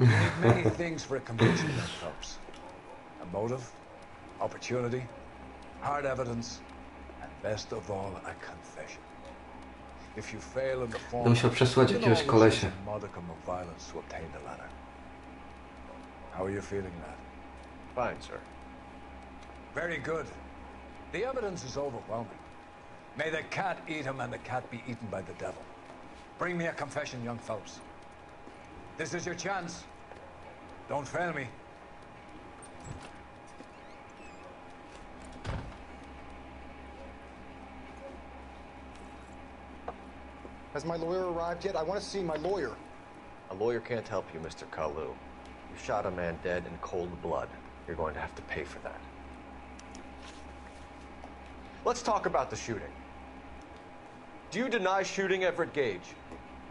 You need many things for a conviction, young Phelps. A motive, opportunity, hard evidence, and best of all, a confession. If you fail in the form, musiał przesłać jakiegoś kolesia. modicum of violence to obtain the latter. How are you feeling, lad? Fine, sir. Very good. The evidence is overwhelming. May the cat eat him and the cat be eaten by the devil. Bring me a confession, young Phelps. This is your chance. Don't fail me. Has my lawyer arrived yet? I want to see my lawyer. A lawyer can't help you, Mr. Kalu. You shot a man dead in cold blood. You're going to have to pay for that. Let's talk about the shooting. Do you deny shooting Everett Gage?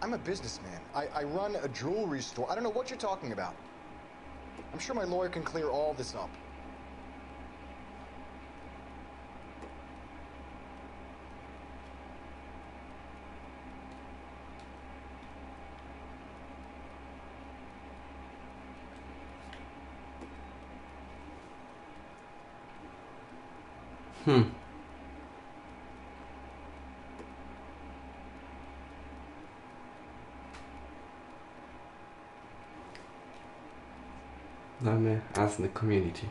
I'm a businessman. I run a jewelry store. I don't know what you're talking about. I'm sure my lawyer can clear all this up. Damy as the community.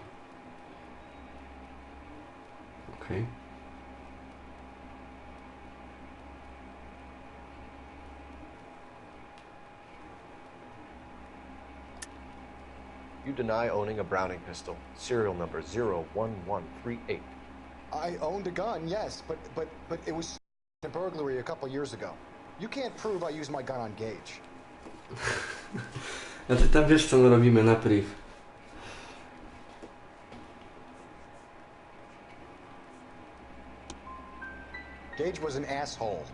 Okay. You deny owning a Browning pistol. Serial number 01138. I owned a gun, yes, but it was a burglary a couple years ago. You can't prove I used my gun on Gage. A ty tam wiesz, co my robimy na priv. Gage was an asshole,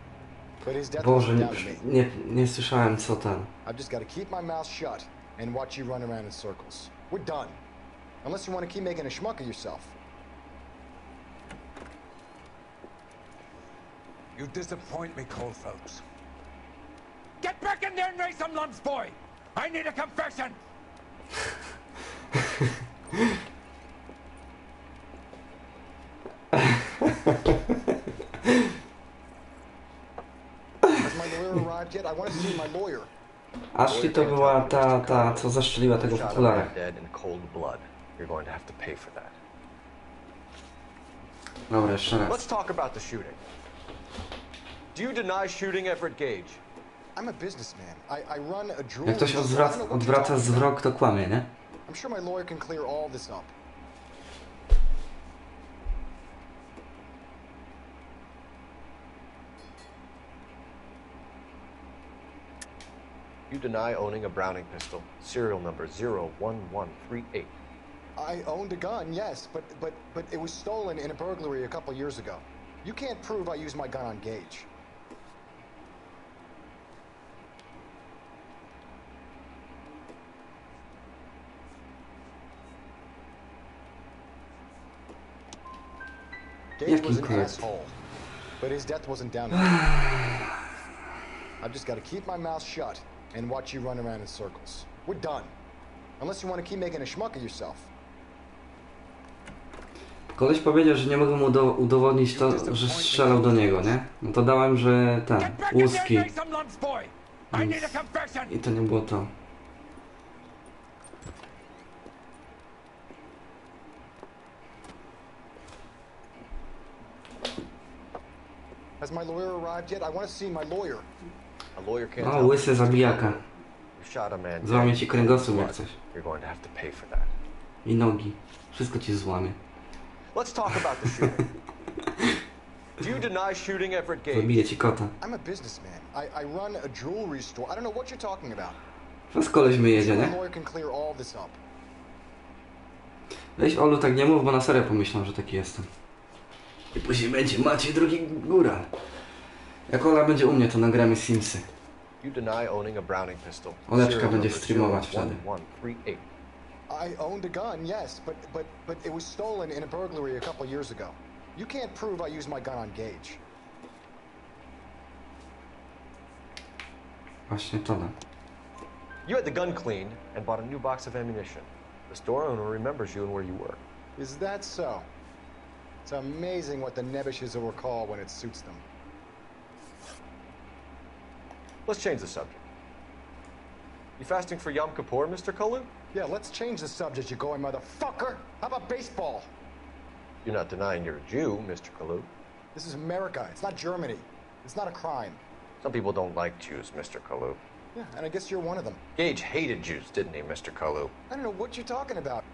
but his death Boże, wasn't down to me. nie słyszałem, co tam. I've just got to keep my mouth shut and watch you run around in circles. We're done. Unless you want to keep making a schmuck of yourself. You disappoint me, Cole Phelps. Get back in there and raise some lumps, boy! I need a confession! Has my lawyer arrived yet? I want to see my lawyer. Ashley to była ta, co zaszczeliła tego w okularach. Dobra, jeszcze raz. Let's talk about the shooting. Do you deny shooting Everett Gage? I'm a businessman. I run a jewelry Jak ktoś store. odwraca wzrok, to kłamie, nie? I'm sure my lawyer can clear all this up. You deny owning a Browning pistol. Serial number 01138. I owned a gun, yes, but it was stolen in a burglary a couple years ago. You can't prove I used my gun on Gage. Gage was an asshole, but his death wasn't down to me. I've just got to keep my mouth shut and watch you run around in circles. We're done. Unless you want to keep making a schmuck of yourself. Koleś powiedział, że nie mogę mu udowodnić to, że strzelał do niego, nie? No to dałem, że ten, łuski. I to nie było to. Has my lawyer arrived yet? I want to see my lawyer. A lawyer can't. O, łysy zabijaka. Złamie ci kręgosłup jak coś. You're going to have to pay for that. I nogi. Wszystko ci złamie. Let's talk about the shooting. Do you deny shooting Everett Gage? Zabije ci kota. I'm a businessman. I run a jewelry store. I don't know what you're talking about. Was koleś my jedzie, nie? My lawyer can clear all this up. Weź Olu, tak nie mów, bo na serio pomyślą, że taki jestem. I później będzie Maciej drugi góra. Jak Ola będzie u mnie, to nagramy Simsy. Oleczka będzie streamować wtedy. I owned a gun, yes, but it was stolen in a burglary a couple years ago. You can't prove I used my gun on Gage. Właśnie to da. You had the gun cleaned and bought a new box of ammunition. The store owner remembers you and where you work. Is that so? It's amazing what the nebbishes will recall when it suits them. Let's change the subject. You fasting for Yom Kippur, Mr. Kalu? Yeah, let's change the subject, you going motherfucker. How about baseball? You're not denying you're a Jew, Mr. Kalu. This is America. It's not Germany. It's not a crime. Some people don't like Jews, Mr. Kalu. Yeah, and I guess you're one of them. Gage hated Jews, didn't he, Mr. Kalu? I don't know what you're talking about.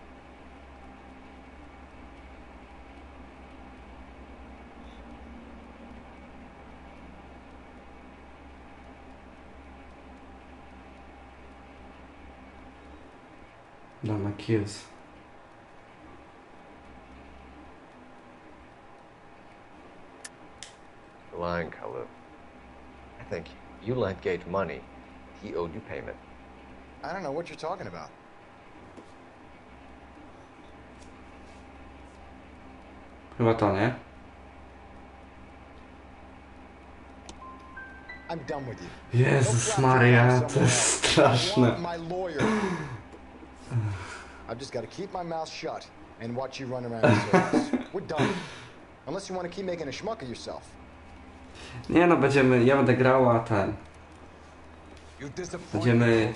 Dam accuse. You're lying, Kalu. I think you lent Gage money. He owed you payment. I don't know what you're talking about. Chyba to, nie? I'm done with you. Jezus Maria, to jest straszne. I've just got to keep my mouth shut and watch you run around in circles. We're done. Unless you want to keep making a schmuck of yourself. Nie no, ja będę grał, a ten... Będziemy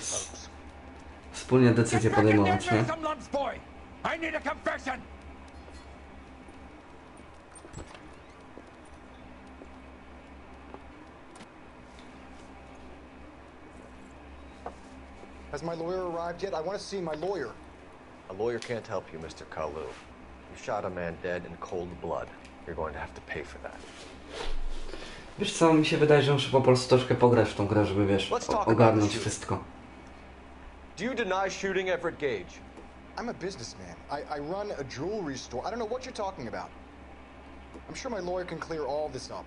wspólnie decyzję podejmować, nie? I need a confession. Has my lawyer arrived yet? I want to see my lawyer. A lawyer can't help you, Mr. Kalu. You shot a man dead in cold blood. You're going to have to pay for that. Wiesz co, mi się wydaje, że muszę po prostu troszkę pograć w tą grę, żeby wiesz, ogarnąć wszystko. Do you deny shooting Everett Gage? I'm a businessman. I run a jewelry store. I don't know what you're talking about. I'm sure my lawyer can clear all this up.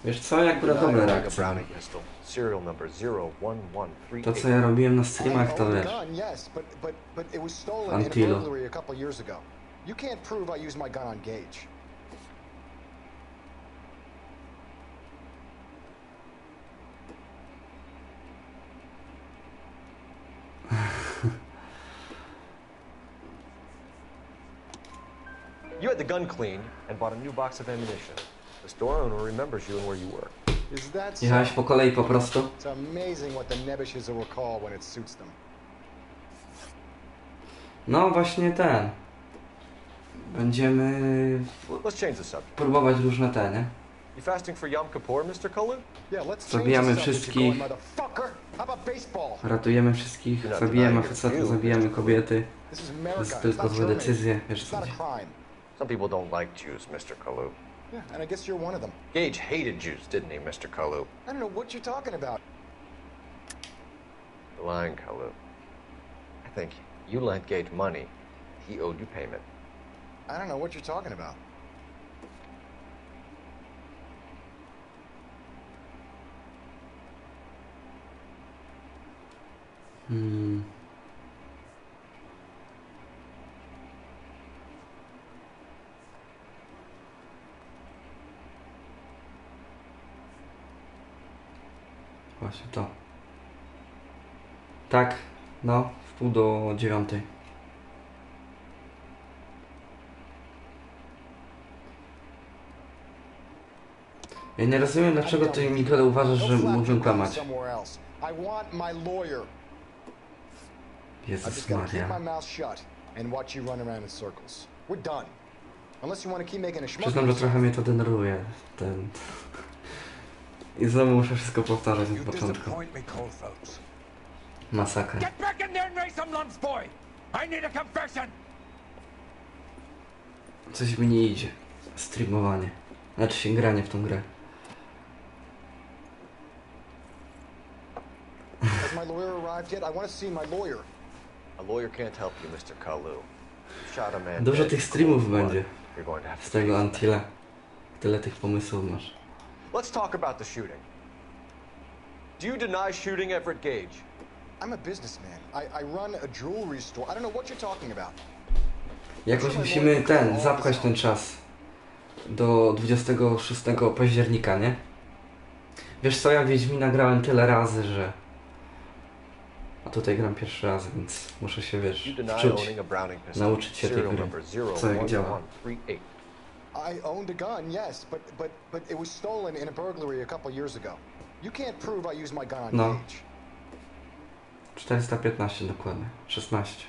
Wiesz co, jak była dobra reakcja. To co ja robiłem na streamach, to wiesz. Antilo. You can't prove I used my gun on Gage. You had the gun cleaned and bought a new box of ammunition. The store owner remembers you and where you work. Is that so? Jechałeś po kolei po prostu? It's amazing what the Nebushes will recall when it suits them. No właśnie ten. Będziemy próbować różne te, nie? You fasting for Yom Kippur, Mr. Kalu? Zabijamy wszystkich. Ratujemy wszystkich. Zabijamy facetów, zabijamy kobiety. To jest tylko złe decyzje, wiesz co? Some people don't like Jews, Mr. Kalu. Yeah, and I guess you're one of them. Gage hated Jews, didn't he, Mr. Kalu? I don't know what you're talking about. You're lying, Kalu. I think you lent Gage money. He owed you payment. I don't know what you're talking about. Właśnie to. Tak, no, 8:30. Ja nie rozumiem, dlaczego ty mi tyle uważasz, że mógłbym kłamać. Jezus Maria. Przyznam, że trochę mnie to denerwuje. I znowu muszę wszystko powtarzać od początku. Masakra. Coś mi nie idzie. Streamowanie. Znaczy się granie w tą grę. Has my lawyer arrived yet? I want to see my lawyer. A lawyer can't help you, Mr. Kalu. You shot a man Dużo tych streamów będzie. You're going to have to Z tego Antila. Tyle tych pomysłów masz. Let's talk about the shooting. Do you deny shooting Everett Gage? I'm a businessman. I run a jewelry store. I don't know what you're talking about. Jakoś musimy zapchać ten czas. Do 26 października, nie? Wiesz co, ja Wiedźmina grałem tyle razy, że... A tutaj gram pierwszy raz, więc muszę się, wiesz, wczuć. Nauczyć się tej gry. Co jak działa. I owned a gun, yes, but it was stolen in a burglary a couple years ago. You can't prove I used my gun on Gage. 415 dokładnie. 16.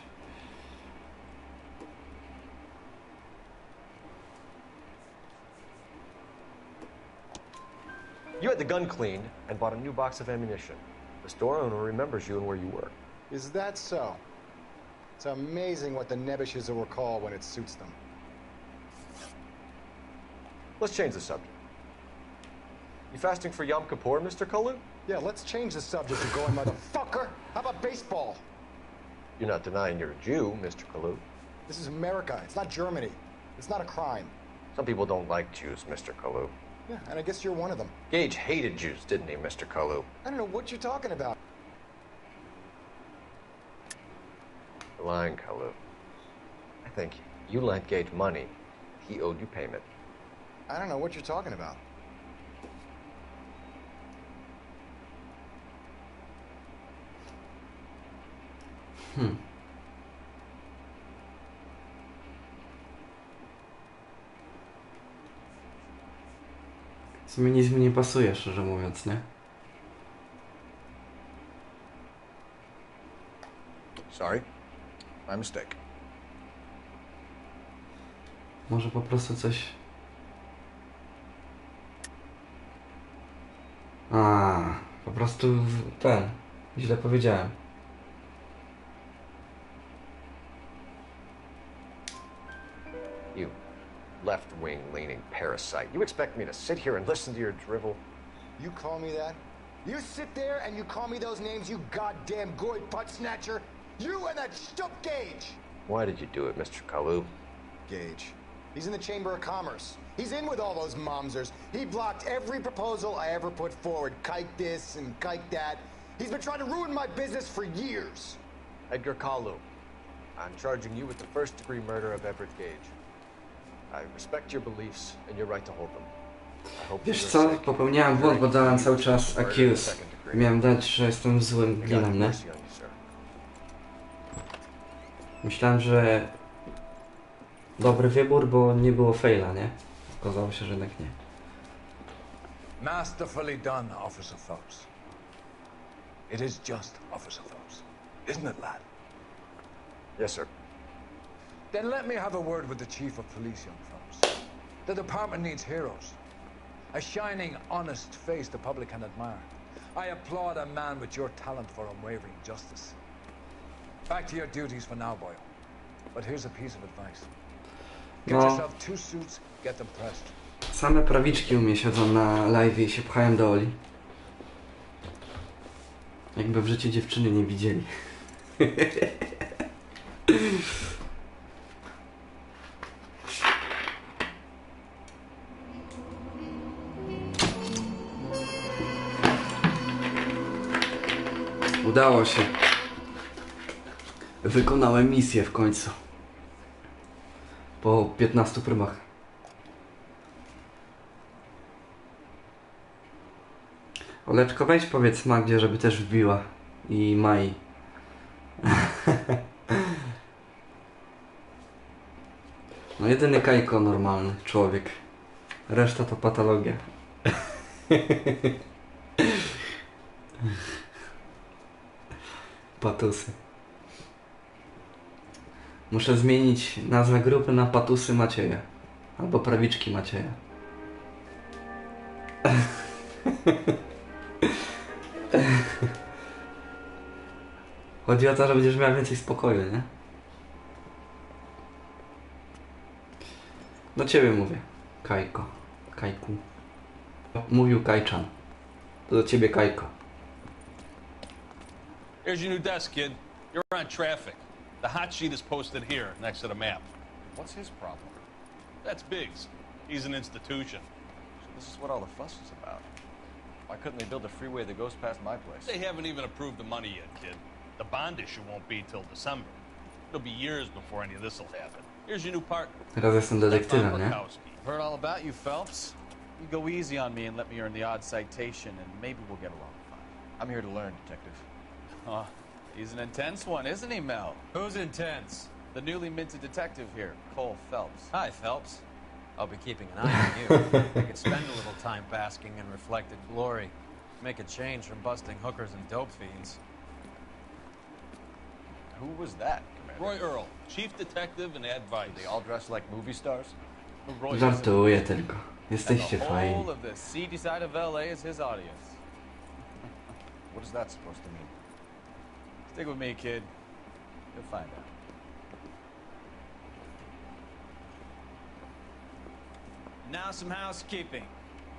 You had the gun cleaned and bought a new box of ammunition. The store owner remembers you and where you work. Is that so? It's amazing what the Nebushes will recall when it suits them. Let's change the subject. You fasting for Yom Kippur, Mr. Kalu? Yeah, let's change the subject to going, motherfucker. How about baseball? You're not denying you're a Jew, Mr. Kalu. This is America. It's not Germany. It's not a crime. Some people don't like Jews, Mr. Kalu. Yeah, and I guess you're one of them. Gage hated Jews, didn't he, Mr. Kalu? I don't know what you're talking about. You're lying, Kalu. I think you lent Gage money. He owed you payment. I don't know what you're talking about. W sumie nic mi nie pasuje, szczerze mówiąc, nie? Sorry. My mistake. Może po prostu coś... po prostu źle powiedziałem. You left-wing leaning parasite. You expect me to sit here and listen to your drivel? You call me that? You sit there and you call me those names, you goddamn goy butt snatcher? You and that stup Gage! Why did you do it, Mr. Kalu? Gage. He's in the Chamber of Commerce. He's in with all those momsers. He blocked every proposal I ever put forward. Kike this and kike that. He's been trying to ruin my business for years. Edgar Kalu, I'm charging you with the first-degree murder of Everett Gage. I respect your beliefs and your right to hold them. I hope Wiesz co? Popełniałem błąd, bo dałem cały czas accuse. Miałem dać, że jestem złym glinem, nie? Myślałem, że dobry wybór, bo nie było faila, nie? Okazało się, że jednak nie. Masterfully done, Officer Phelps. It is just Officer Phelps. Isn't it, lad? Yes, sir. Then let me have a word with the Chief of Police, young Phelps. The department needs heroes. A shining, honest face the public can admire. I applaud a man with your talent for unwavering justice. Back to your duties for now, boy. But here's a piece of advice. Get yourself 2 suits, get them pressed. Same prawiczki u mnie siedzą na live i się pchają do Oli. Jakby w życiu dziewczyny nie widzieli. Udało się. Wykonałem misję w końcu. Po 15 próbach. Oleczko, weź powiedz Magdzie, żeby też wbiła. I Mai. No jedyny Kajko normalny człowiek. Reszta to patologia. Patusy. Muszę zmienić nazwę grupy na Patusy Macieja. Albo Prawiczki Macieja. Chodzi o to, że będziesz miała więcej spokoju, nie? Do ciebie mówię. Kajko. Kajku. Mówił Kajczan. To do ciebie Kajko. Here's your new desk, kid. You're on traffic. The hot sheet is posted here, next to the map. What's his problem? That's Biggs. He's an institution. So this is what all the fuss is about. Why couldn't they build a freeway that goes past my place? They haven't even approved the money yet, kid. The bond issue won't be till December. It'll be years before any of this will happen. Here's your new partner. Teraz jestem detektywem, nie? Heard all about you, Phelps. You go easy on me and let me earn the odd citation, and maybe we'll get along fine. I'm here to learn, Detective. Oh, he's an intense one, isn't he, Mel? Who's intense? The newly minted detective here, Cole Phelps. Hi, Phelps. I'll be keeping an eye on you. I could spend a little time basking in reflected glory. Make a change from busting hookers and dope fiends. Who was that, Commander? Roy Earl, chief detective and advice. They all dress like movie stars? Żartuję tylko. Jesteście The fajni. whole of the seedy side of L.A. is his audience. What is that supposed to mean? Stick with me, kid. You'll find out. Now some housekeeping.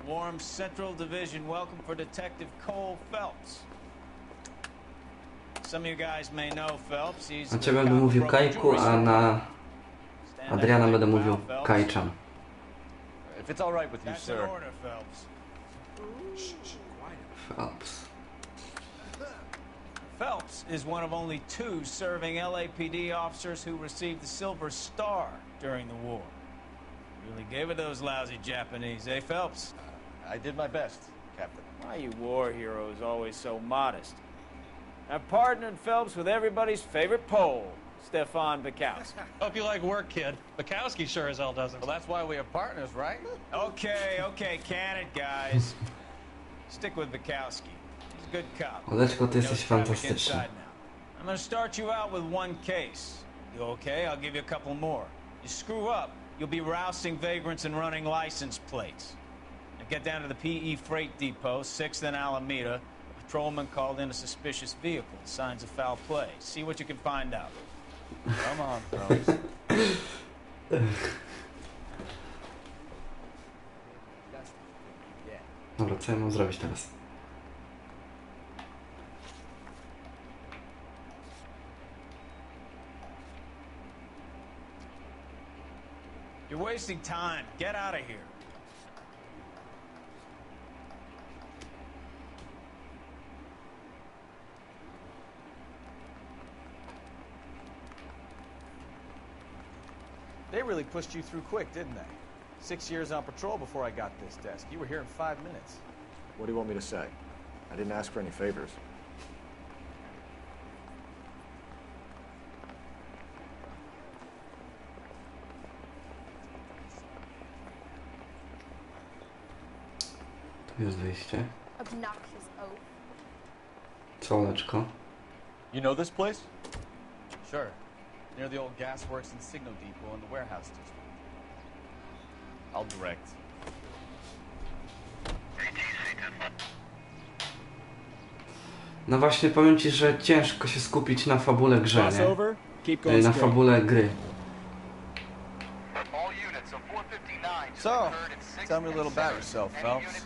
Warm Central Division welcome for Detective Cole Phelps. Some of you guys may know Phelps. He's Na ciebie będę mówił Kajku, a na Adriana będę mówił Kajczan. If it's all right with you, sir. Phelps. Phelps is one of only 2 serving LAPD officers who received the Silver Star during the war. Really gave it those lousy Japanese, eh, I've partnered Phelps with everybody's favorite Pole, Stefan Bukowski. Hope you like work, kid. Bukowski sure as hell doesn't. Well, that's why we have partners, right? Okay, can it, guys. Stick with Bukowski. He's a good cop. Oleczko, ty jesteś fantastyczny. I'm gonna start you out with one case. You okay? I'll give you a couple more. You screw up, you'll be rousting vagrants and running license plates. Now get down to the PE freight depot, 6th and Alameda. A patrolman called in a suspicious vehicle. Signs of foul play. See what you can find out. Come on, fellas. Dobra, co ja mam zrobić teraz? You're wasting time. Get out of here. They really pushed you through quick, didn't they? 6 years on patrol before I got this desk. You were here in 5 minutes. What do you want me to say? I didn't ask for any favors. Tu jest wyjście. Obnoxious oaf. Co, Oleczko? You know this place? Sure. Near the old gasworks and signal depot in the warehouse district. I'll direct. No właśnie, powiem ci, że ciężko się skupić na fabule grze, nie? Na fabule gry. So, tell me a little about yourself, Phelps.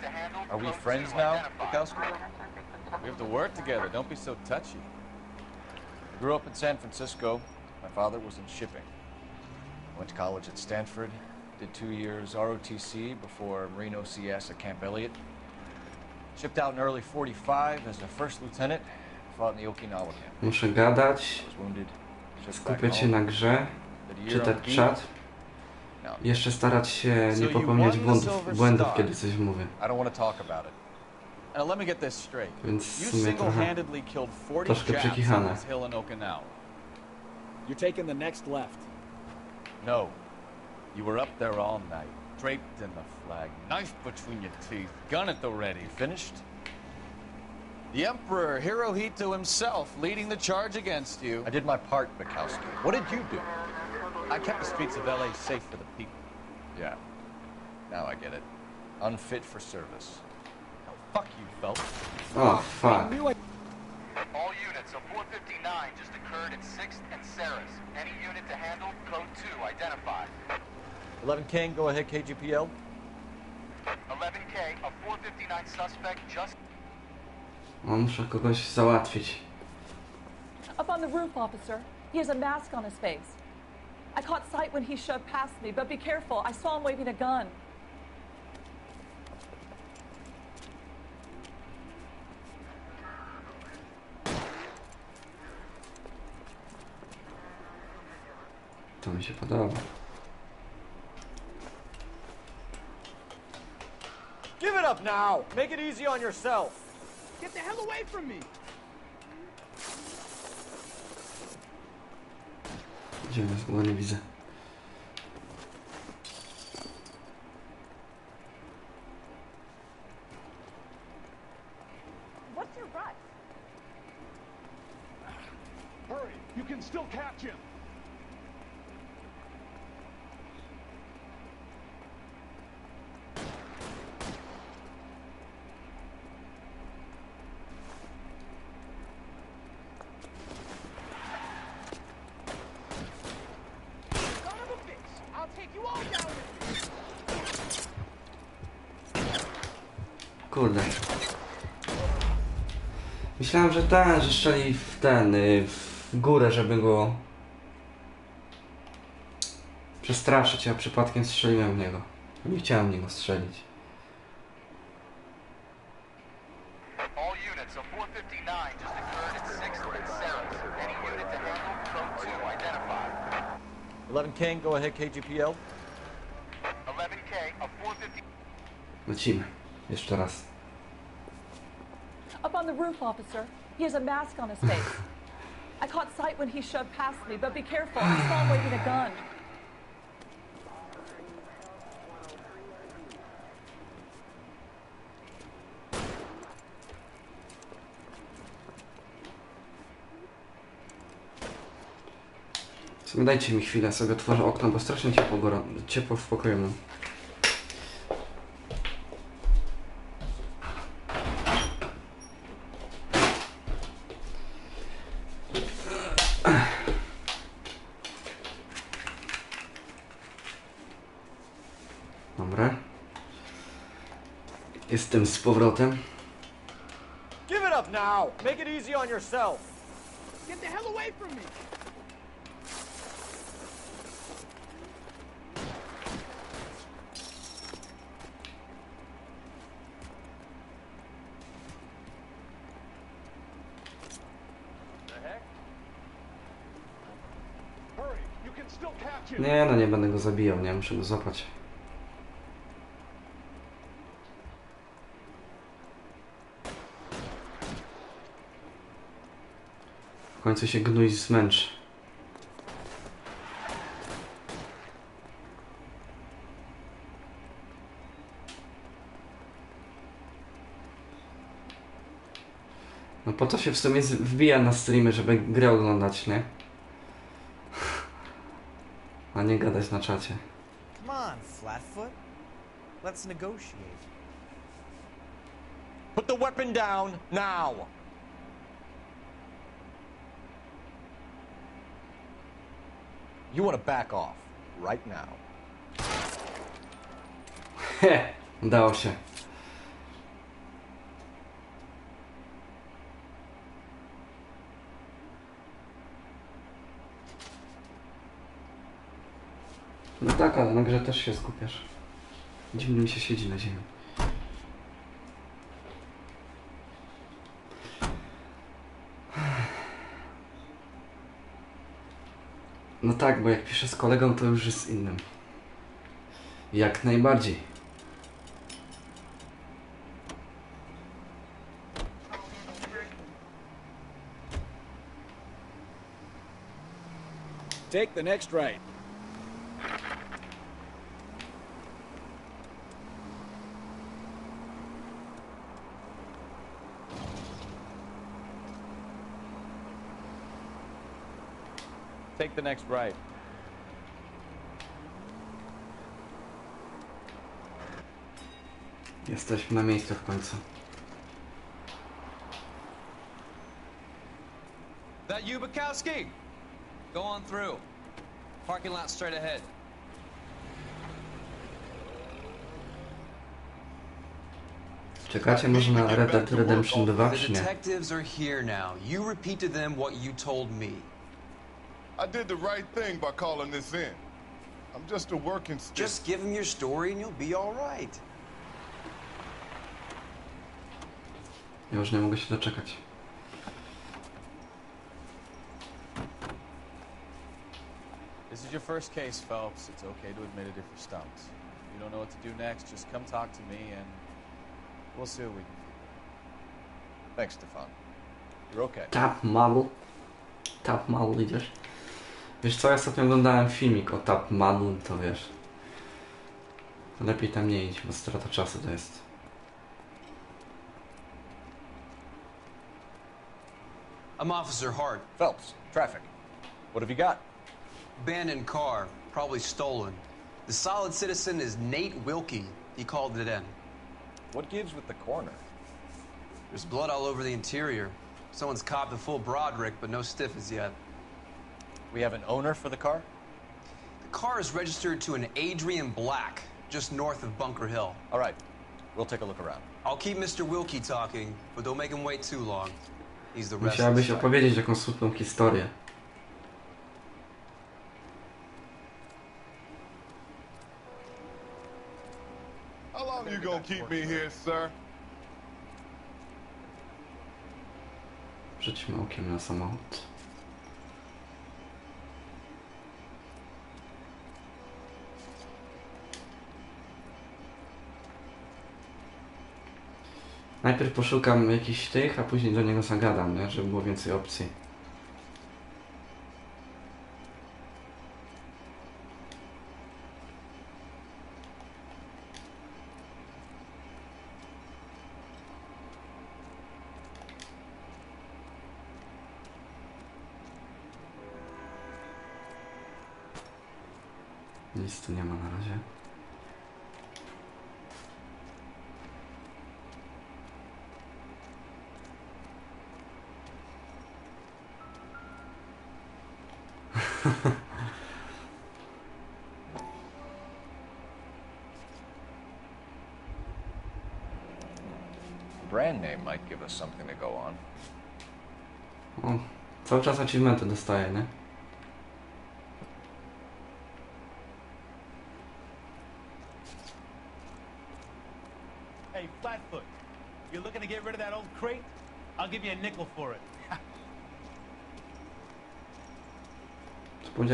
Are we friends now, Bukowski? We have to work together, don't be so touchy. I grew up in San Francisco. My father was in shipping. Went to college at Stanford, did 2 years ROTC before Marine OCS at Camp Elliott. Shipped out in early 45 as a first lieutenant, fought in the Okinawa camp. Muszę gadać, skupiać się na grze, czytać czat. Jeszcze starać się nie popełniać błędów, kiedy coś mówię. Więc w sumie troszkę przekichane. You're taking the next left. No. You were up there all night, draped in the flag, knife between your teeth, gun at the ready. Finished? The Emperor Hirohito himself leading the charge against you. I did my part, Bukowski. What did you do? I kept the streets of L.A. safe for the people. Yeah. Now I get it. Unfit for service. Now, fuck you, Phelps. Oh, fuck. All units, a 459 just occurred at 6th and Sarah's. Any unit to handle, code 2 identified. 11 King, go ahead, KGPL. 11K, a 459 suspect just... O, muszę kogoś załatwić. Up on the roof, officer. He has a mask on his face. I caught sight when he shoved past me, but be careful. I saw him waving a gun. To mi się podoba. Give it up now! Make it easy on yourself! Get the hell away from me! Gdzie jest? Bo nie widzę. What's your rush? Hurry! You can still catch him! Kurde. Myślałem, że że strzeli w w górę, żeby go przestraszyć, a przypadkiem strzeliłem w niego. Nie chciałem w niego strzelić. All units, a 459 just occurred at 6th and Sarah's. Any unit to handle, code 2 identified. 11 King, go ahead, KGPL. 11K, a 450... Lecimy. Jeszcze raz. Up on the roof, officer. He has a mask on his face. I caught sight when he shoved past me, but be careful. I saw him waving a gun. Dajcie mi chwilę, sobie otworzę okno, bo strasznie ciepło w pokoju mam. Dobra. Jestem z powrotem. Give it up now! Make it easy on yourself! Get the hell away from me! Nie, no nie będę go zabijał, nie, muszę go złapać. W końcu się gnój zmęczy. No po to się w sumie wbija na streamy, żeby grę oglądać, nie? A nie gadać na czacie. Come on, Flatfoot. Let's negotiate. Put the weapon down now! You want to back off right now. He, udało się. No tak, ale na grze też się skupiasz. Dziwnie mi się siedzi na ziemi. No tak, bo jak piszę z kolegą, to już jest innym. Jak najbardziej. Take the next right. Take the next right. Jesteśmy na miejscu w końcu. That you, Bukowski? Go on through. Parking lot straight ahead. Czekacie może na Red Dead Redemption 2, czy The nie? detectives are here now. You repeat to them what you told me. I did the right thing by calling this in. I'm just a working stick. Just give them your story and you'll be all right. Ja już nie mogę się doczekać. This is your first case, Phelps. It's okay to admit it if you're stumped. If you don't know what to do next, just come talk to me and we'll see what we can do. Thanks, Stefan. You're okay. Top model idziesz? Wiesz co, ja ostatnio oglądałem filmik o top model, to wiesz. Lepiej tam nie iść, bo strata czasu to jest. I'm Officer Hart. Phelps, traffic. What have you got? Abandoned car, probably stolen. The solid citizen is Nate Wilkie. He called it in. What gives with the corner? There's blood all over the interior. Someone's copped a full Broderick, but no stiff as yet. We have an owner for the car? The car is registered to an Adrian Black, just north of Bunker Hill. All right, we'll take a look around. I'll keep Mr. Wilkie talking, but don't make him wait too long. He's the rest of Musiałabyś the opowiedzieć jakąś smutną historię. How long you gonna keep me here, sir? Rzućmy okiem na samochód. Najpierw poszukam jakichś tych, a później do niego zagadam, nie? Żeby było więcej opcji. Nic tu nie ma na razie. Brand name might give us something to go on. O, cały czas achievementy dostaję, nie? Hey, Flatfoot, you're looking to get rid of that old crate? I'll give you a nickel for it.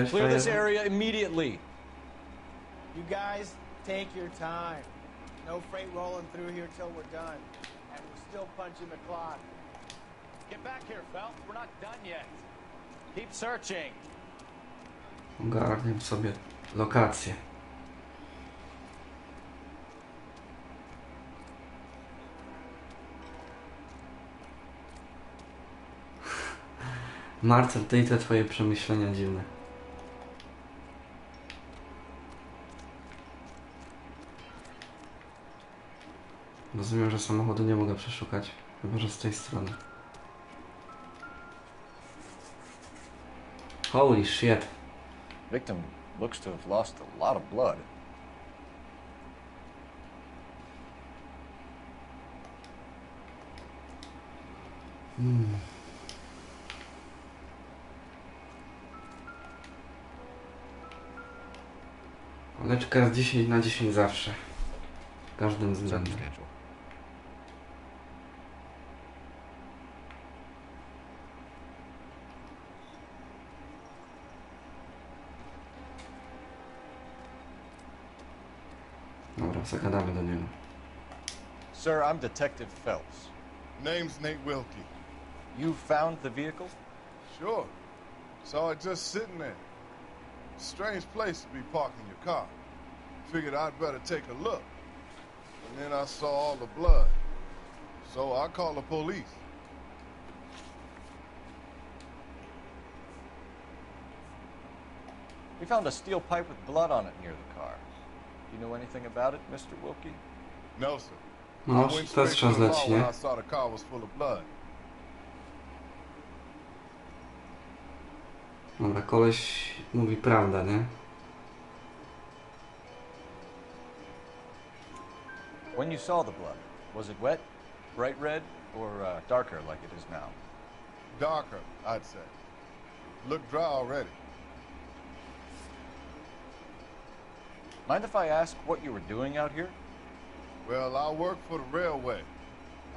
Clear this area immediately. You guys, take your time. No freight rolling through here till we're done. And we're still punching the clock. Get back here, Phelps. We're not done yet. Keep searching. Ogarniam sobie lokację. Marcel, ty i te twoje przemyślenia dziwne. Rozumiem, że samochodu nie mogę przeszukać, chyba że z tej strony. Holy shit. Victim looks to have lost a lot of blood. Leczka jest 10 na 10 zawsze. W każdym względzie. Dobra, zagadamy do niego. Sir, I'm Detective Phelps. Name's Nate Wilkie. You found the vehicle? Sure. Saw it just sitting there. Strange place to be parking your car. Figured I'd better take a look. And then I saw all the blood. So I called the police. We found a steel pipe with blood on it near the car. Do you know anything about it, Mr. Wilkie? No, sir. No, I went też straight trzeba to the zlecić, car when nie? I saw the car was full of blood. Dobra, koleś mówi prawdę, nie? When you saw the blood, was it wet, bright red, or darker like it is now? Darker, I'd say. Looked dry already. Mind if I ask what you were doing out here? Well, I work for the railway.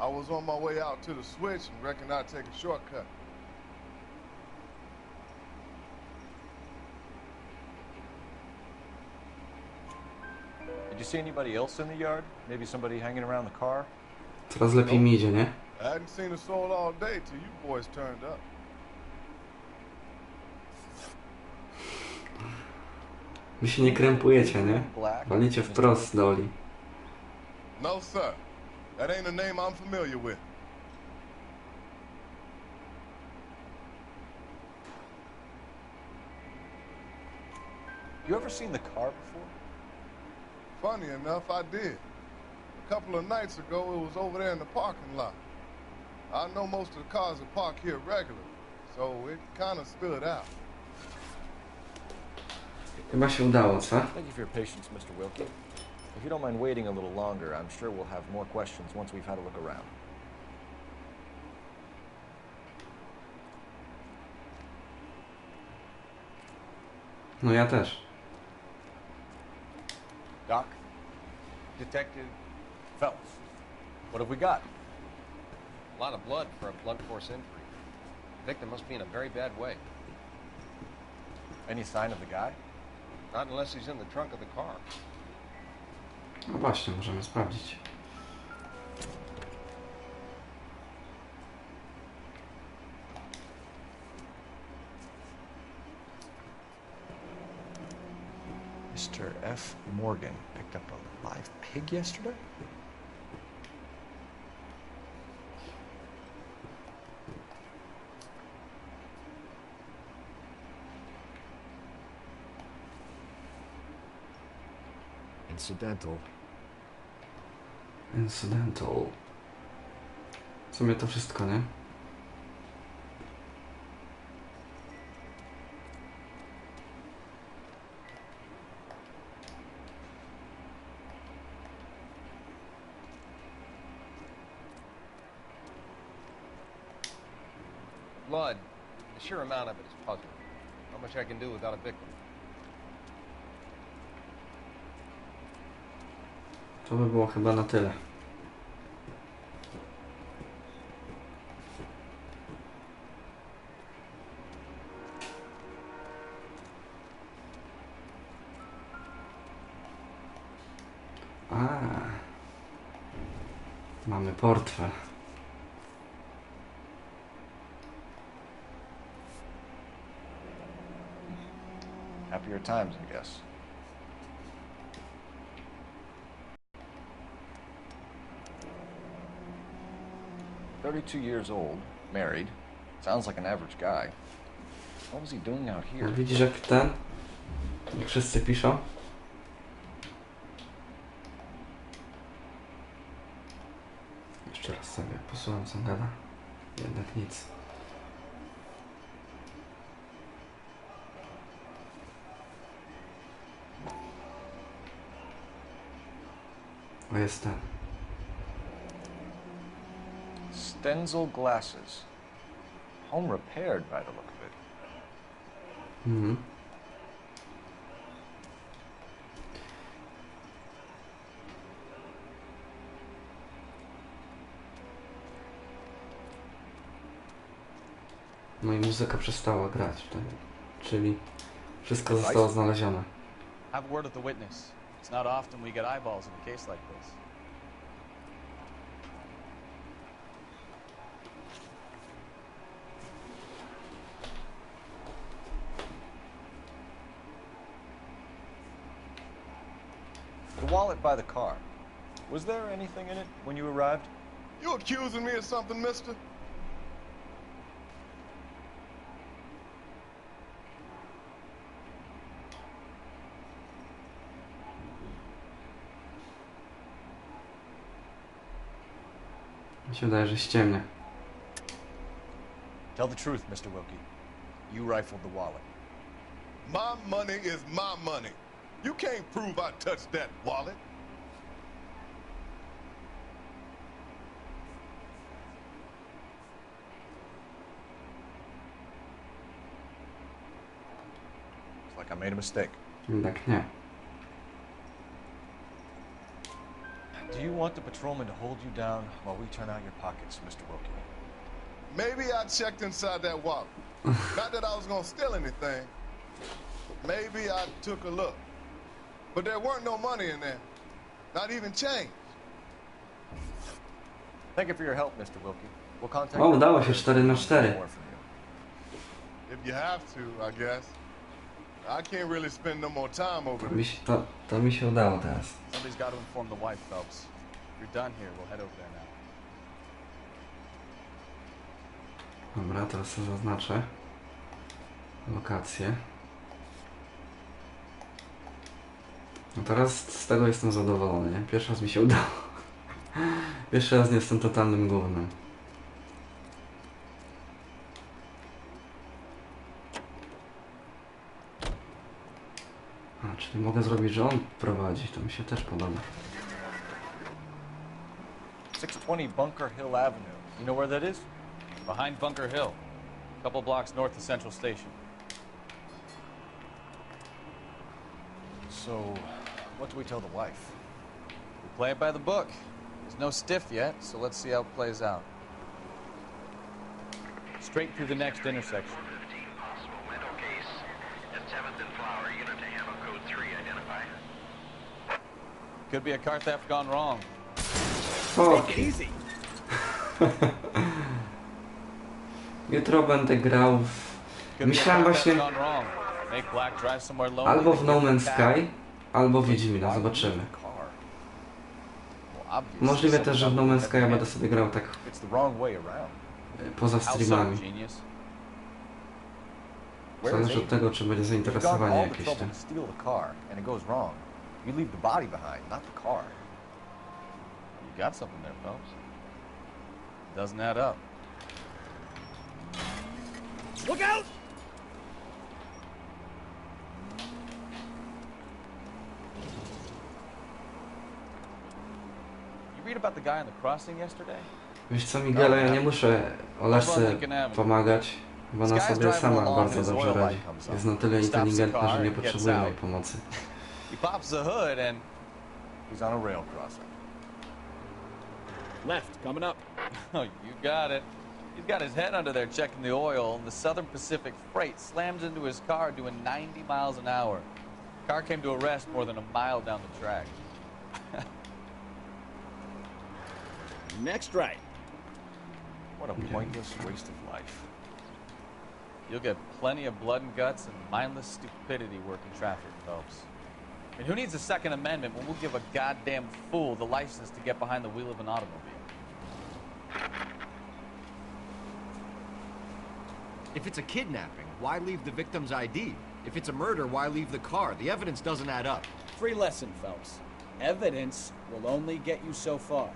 I was on my way out to the switch and reckoned I'd take a shortcut. Did you see anybody else in the yard? Maybe somebody hanging around the car? Coraz lepiej mi idzie, nie? I hadn't seen a soul all day till you boys turned up. Wy się nie krępujecie, nie? Walicie wprost do Oli. No, sir. That ain't a name I'm familiar with. You ever seen the car before? Funny enough, I did. A couple of nights ago, it was over there in the parking lot. I know most of the cars are parked here regularly, so it kind of stood out. Chyba się udało, co? Thank you for your patience, Mr. Wilkie. If you don't mind waiting a little longer, I'm sure we'll have more questions once we've had a look around. No ja też. Doc? Detective Phelps. What have we got? A lot of blood for a blunt force injury. The victim must be in a very bad way. Any sign of the guy? Not unless he's in the trunk of the car. No właśnie, możemy sprawdzić. Mr. F. Morgan picked up a live pig yesterday? Incidental. Incidental. W sumie to wszystko, nie? Blood, the sheer amount of it is puzzling. Not much I can do without a victim. To by było chyba na tyle. Mamy portfel. Happier times, I guess. "32 years old, married. Sounds like an average guy. What was he doing out here?" Widzisz jak ten? Jak wszyscy piszą? Jeszcze raz sobie posłucham co gada. Jednak nic. O, jest ten. Stenzel glasses. Home repaired by the look of it. Mhm. No i muzyka przestała grać, tak? Czyli wszystko zostało znalezione. Have a word with the witness. It's not often we get eyeballs in a case like this. The wallet by the car. Was there anything in it when you arrived? You accusing me of something, mister? Mi się wydaje, że ściemnia. Tell the truth, Mr. Wilkie. You rifled the wallet. My money is my money. You can't prove I touched that wallet. It's like I made a mistake. Jednak nie. Do you want the patrolman to hold you down while we turn out your pockets, Mr. Wilkie? Maybe I checked inside that wallet. Not that I was gonna steal anything. Maybe I took a look. But there weren't no money in there. Not even change. Thank you for your help, Mr. Wilkie. We'll contact O, udało się 4-4. If you have to, I guess. I can't really spend no more time over this. To mi się udało teraz. Somebody's got to inform the wife, Phelps. You're done here. We'll head over there now. Dobra, teraz sobie zaznaczę lokację. No teraz z tego jestem zadowolony, nie? Pierwszy raz mi się udało. Pierwszy raz nie jestem totalnym gównem. A, czyli mogę zrobić, że on prowadzi, to mi się też podoba. 620 Bunker Hill Avenue. You know where that is? Behind Bunker Hill. A couple blocks north of Central Station. So, what do we tell the wife? We play it by the book. There's no stiff yet, so let's see how it plays out. Straight through the next intersection. Could be a car theft gone wrong. Take it easy. Jutro będę grał w... Myślałem właśnie albo w No Man's Sky, Albo Wiedźmina, zobaczymy. Możliwe też, że w No Man's Sky ja będę sobie grał tak poza streamami. Zależy od tego, czy będzie zainteresowanie jakieś tam. You leave the body behind, not the car. You got something there, Phelps. Doesn't add up. Look out! You read about the guy on the crossing yesterday? Wiesz co, Miguel, ja nie muszę Olaszce pomagać, bo ona sobie sama bardzo dobrze radzi. Jest na tyle inteligentna, że nie potrzebuje mojej pomocy. He pops the hood and he's on a rail crossing. Left, coming up. Oh, you got it. He's got his head under there checking the oil, and the Southern Pacific freight slams into his car doing 90 miles an hour. Car came to a rest more than a mile down the track. Next right. What a pointless waste of life. You'll get plenty of blood and guts and mindless stupidity working traffic, Phelps. And who needs a Second Amendment when we'll give a goddamn fool the license to get behind the wheel of an automobile? If it's a kidnapping, why leave the victim's ID? If it's a murder, why leave the car? The evidence doesn't add up. Free lesson, Phelps. Evidence will only get you so far.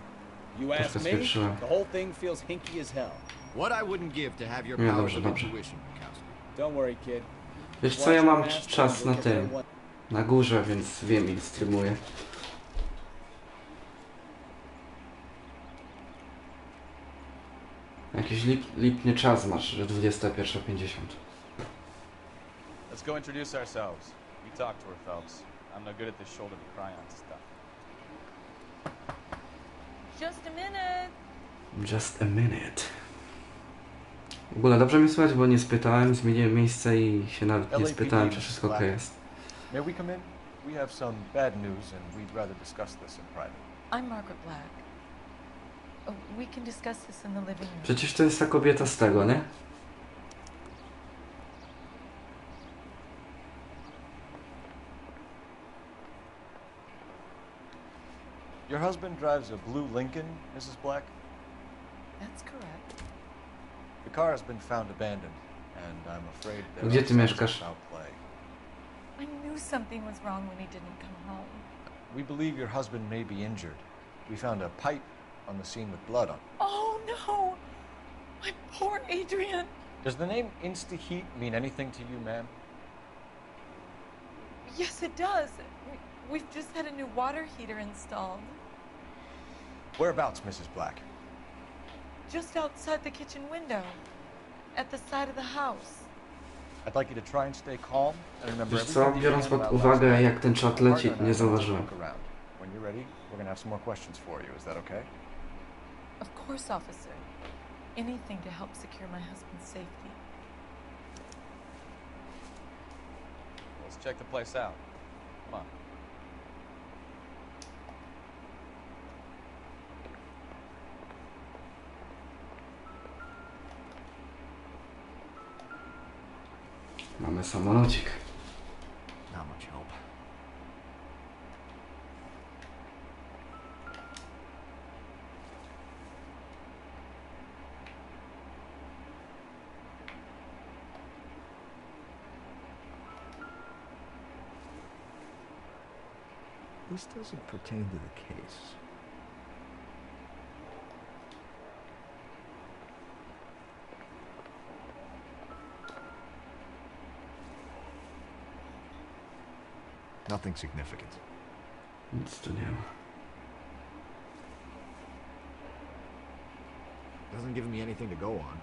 You ask me, the whole thing feels hinky as hell. What I wouldn't give to have your powers of intuition, Don't worry, kid. Wiesz co, ja mam czas na tym, na górze, więc wiem, ile streamuję. Jakiś lipny czas masz, że 21:50. Let's go introduce ourselves. You talk to her, Phelps. I'm no good at this shoulder to cry on stuff. Just a minute. Just a minute. W ogóle dobrze mi słychać, bo nie spytałem, zmieniłem miejsce i się nawet nie spytałem, czy wszystko ok jest. May we come in? We have some bad news and we'd rather discuss this in private. I'm Margaret Black. Oh, we can discuss this in the living room. Przecież to jest ta kobieta z tego, nie? Your husband drives a blue Lincoln, Mrs. Black? That's correct. The car has been found abandoned, and I'm afraid there Gdzie are ty signs mieszkasz? of foul play. I knew something was wrong when he didn't come home. We believe your husband may be injured. We found a pipe on the scene with blood on it. Oh no! My poor Adrian! Does the name Insta-Heat mean anything to you, ma'am? Yes, it does. We've just had a new water heater installed. Whereabouts, Mrs. Black? Just outside the kitchen window. At the side of the house. I'd like you to try and stay calm and remember Wiesz co, biorąc pod uwagę, jak ten czat leci, nie zauważyłem. When you're ready, we're gonna have some more questions for you. Is that okay? Of course, officer. Anything to help secure my husband's safety. Let's check the place out. Come on. Mamy samolocik. Not much help. This doesn't pertain to the case. Nothing significant. Nic tu nie ma. Doesn't give me anything to go on.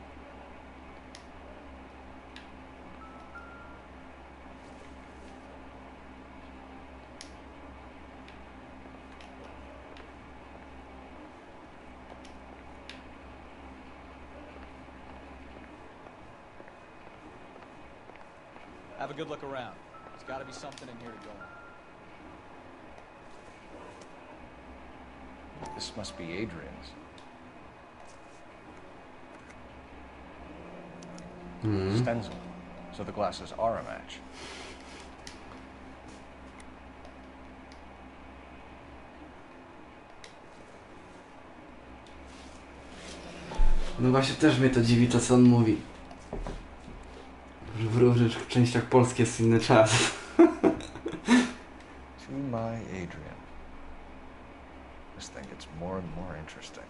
Have a good look around. There's got to be something in here to go on. This must be Adrian's. Stencil. So the glasses are a match. No właśnie też mnie to dziwi, to co on mówi. Że w różnych częściach Polski jest inny czas. To my Adrian. This thing gets more and more interesting.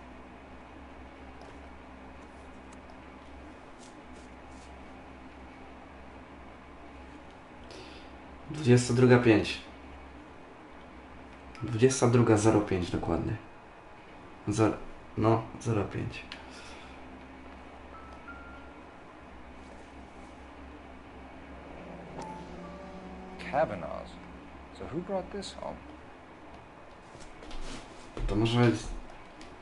Dwudziesta druga 5. 22:05 dokładnie. No, 05. Kavanaugh's. So who brought this home? To może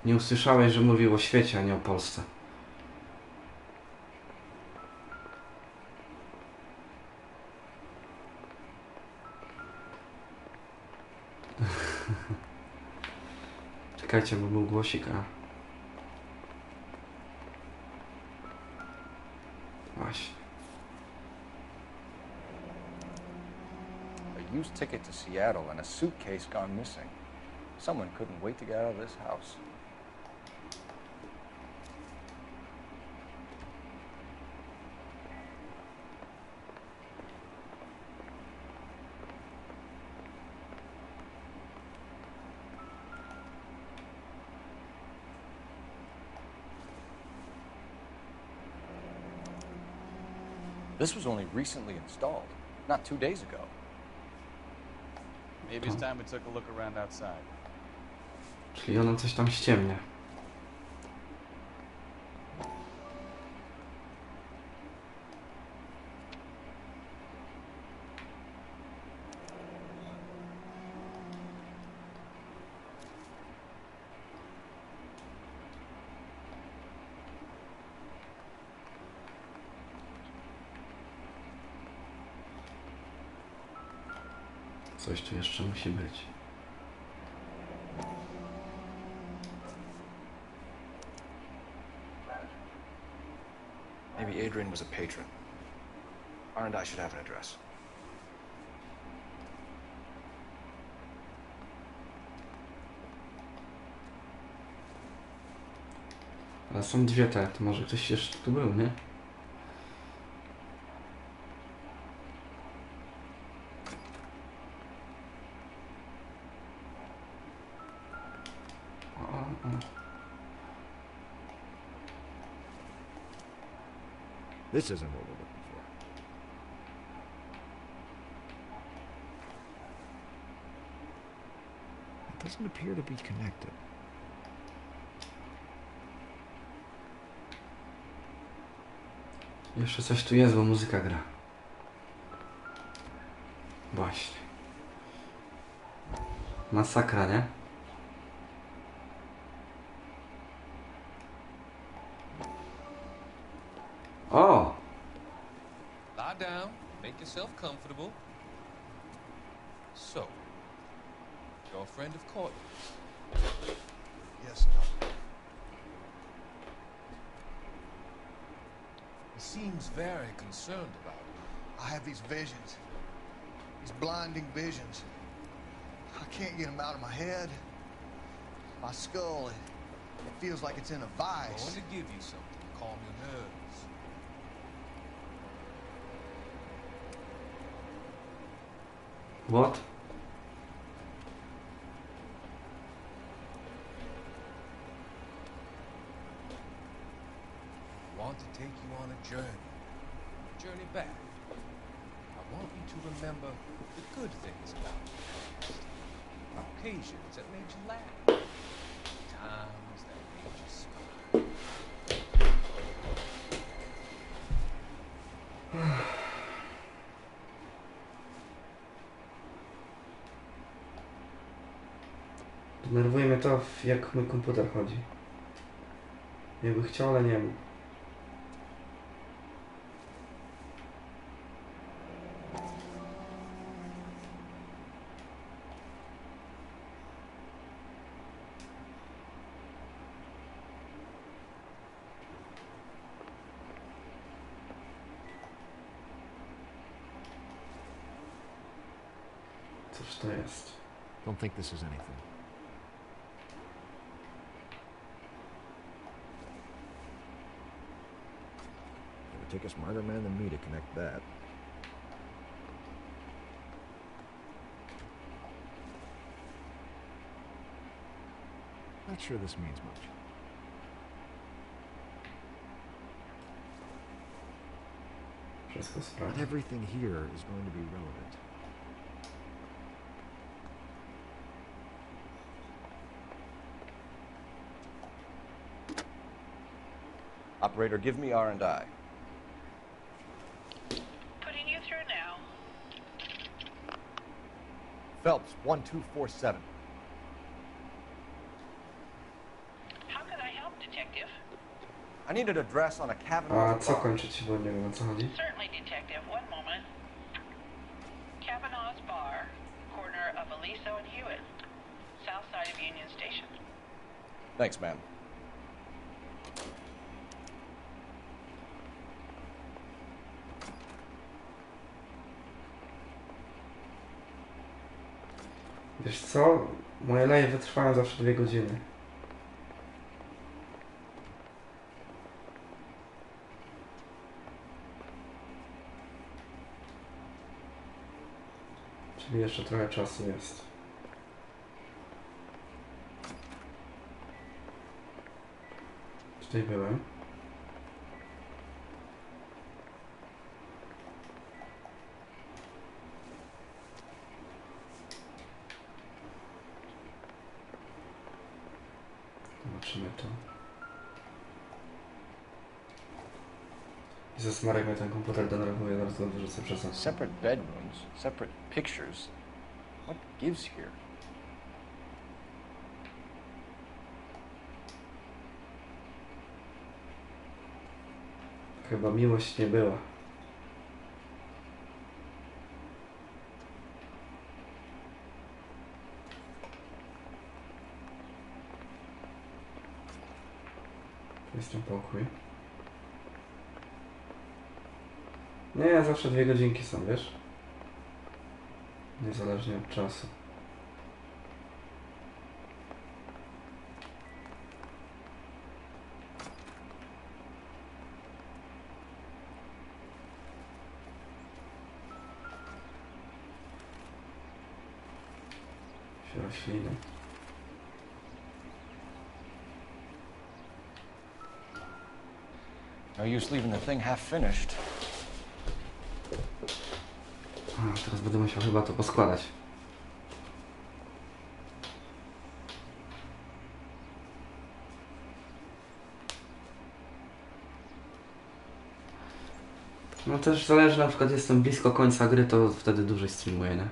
nie usłyszałeś, że mówił o świecie, a nie o Polsce. Czekajcie, bo był głosik, a... Właśnie. A used ticket to Seattle and a suitcase gone missing. Someone couldn't wait to get out of this house. This was only recently installed, not 2 days ago. Maybe it's time we took a look around outside. Czyli ona coś tam ściemnia. Coś tu jeszcze musi być. Maybe Adrian was a patron. R&I should have an address. Ale są dwie te, to może ktoś jeszcze tu był, nie? This isn't what we're looking for. It doesn't appear to be connected. Jeszcze coś tu jest, bo muzyka gra. Właśnie. Masakra, nie? O! Lie down, make yourself comfortable. So, you're a friend of Courtney's? Yes, Doc. He seems very concerned about you. I have these visions. These blinding visions. I can't get them out of my head. My skull, it feels like it's in a vice. I'm going to give you something to calm your nerves. What? I want to take you on a journey back. I want you to remember the good things about you. Occasions that made you laugh. Times that made you smile. Denerwuje mnie to, jak mój komputer chodzi. Jakby chciał, ale nie mógł. Cóż to jest? Don't think this is anything. It'd take a smarter man than me to connect that. Not sure this means much. Not everything here is going to be relevant. Operator, give me R&I. Putting you through now. Phelps, 1247. How can I help, Detective? I need an address on a A Kavanaugh's co bar. kończyć, bo nie wiem o co chodzi. Certainly, Detective. One moment. Kavanaugh's Bar, corner of Aliso and Hewitt, south side of Union Station. Thanks, ma'am. Wiesz co? Moje live trwają zawsze 2 godziny. Czyli jeszcze trochę czasu jest. Tutaj byłem. Zobaczymy to. Jezus Marek, mnie ten komputer denerwuje, zaraz go wyrzucę przez okno. Separate bedrooms, separate pictures. What gives here? Chyba miłość nie była. Tu jest ten pokój. Nie, zawsze 2 godzinki są, wiesz? Niezależnie od czasu. Rośliny. No use leaving the thing half finished. A, teraz będę musiał chyba to poskładać. No też zależy, na przykład jestem blisko końca gry, to wtedy dłużej streamuję, nie?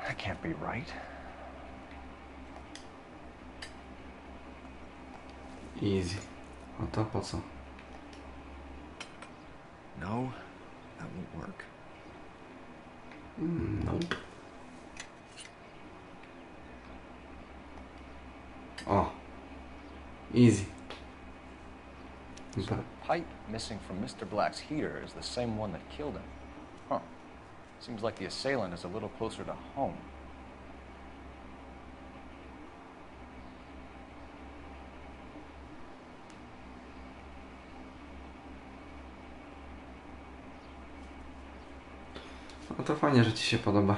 That can't be right. Easy. A to po co? No, that won't work. Nope. O. Easy. So the pipe missing from Mr. Black's heater is the same one that killed him. Huh. Seems like the assailant is a little closer to home. No to fajnie, że ci się podoba.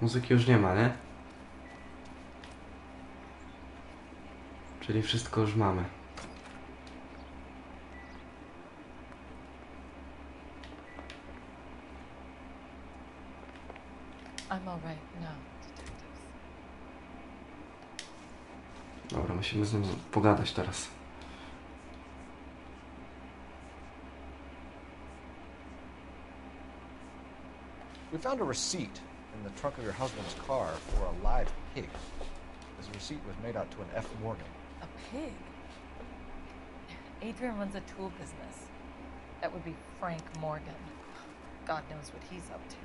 Muzyki już nie ma, nie? Czyli wszystko już mamy. I'm all right now, detectives. Dobra, musimy z nim pogadać teraz. We found a receipt in the trunk of your husband's car for a live pig. This receipt was made out to an F. Morgan. A pig? Adrian runs a tool business. That would be Frank Morgan. God knows what he's up to.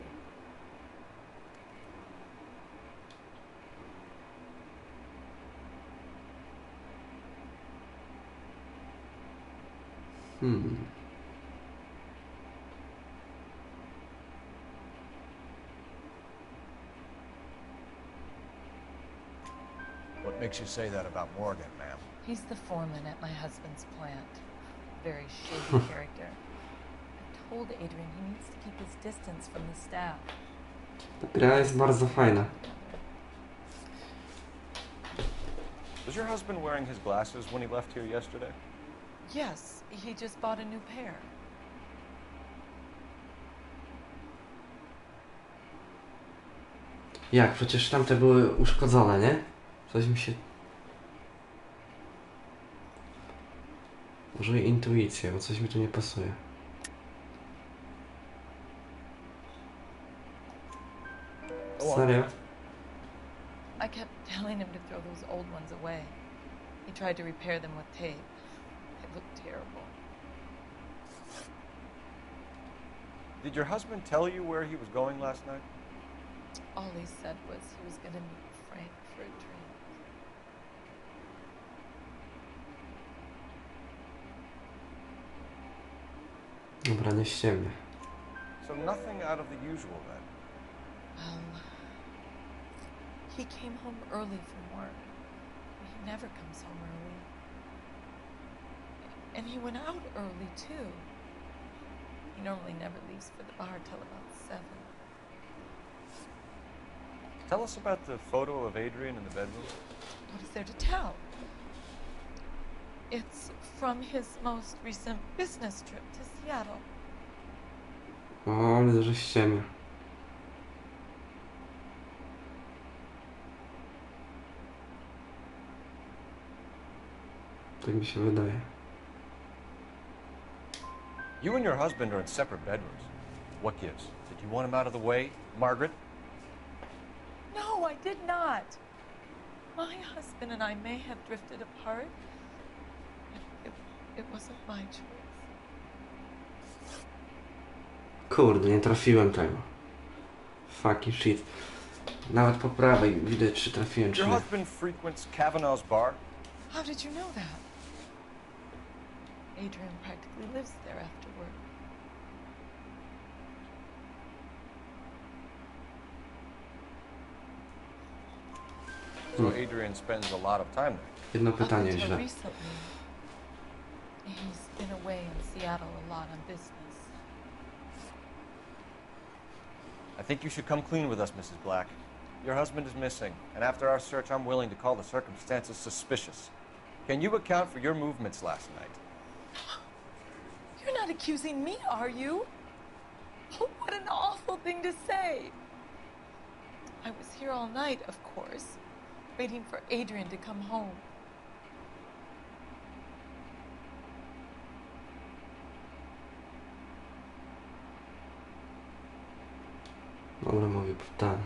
What makes you say that about Morgan, ma'am? He's the foreman at my husband's plant. Very shady character. I told Adrian he needs to keep his distance from the staff. Ta gra jest bardzo fajna. Was your husband wearing his glasses when he left here yesterday? Yes, he just bought a new pair. Jak? Przecież tamte były uszkodzone, nie? Coś mi się... Użyję intuicję, bo coś mi tu nie pasuje. Serio? I kept telling him to throw those old ones away. He tried to repair them with tape. It looked terrible. Did your husband tell you where he was going last night? All he said was he was going to meet Frank for a drink. Dobra, nie ściemnie. So nothing out of the usual then? He came home early from work. He never comes home early. And he went out early, too. He normally never leaves for the bar till about 7. Tell us about the photo of Adrian in the bedroom. What is there to tell? It's from his most recent business trip to Seattle. O, widzę, że ściemia. Tak mi się wydaje. You and your husband are in separate bedrooms. What gives? Did you want him out of the way, Margaret? No, I did not. My husband and I may have drifted apart. It wasn't my choice. Kurde, nie trafiłem tego. Fucking shit. Nawet po prawej widać, czy trafiłem, czy Your nie. husband frequents Kavanaugh's bar? How did you know that? Adrian practically lives there after work. So Adrian spends a lot of time there. Jedno pytanie źle. Recently, he's been away in Seattle a lot on business. I think you should come clean with us, Mrs. Black. Your husband is missing, and after our search, I'm willing to call the circumstances suspicious. Can you account for your movements last night? You're not accusing me, are you? Oh, what an awful thing to say. I was here all night, of course, waiting for Adrian to come home. Dobra, mówi tak.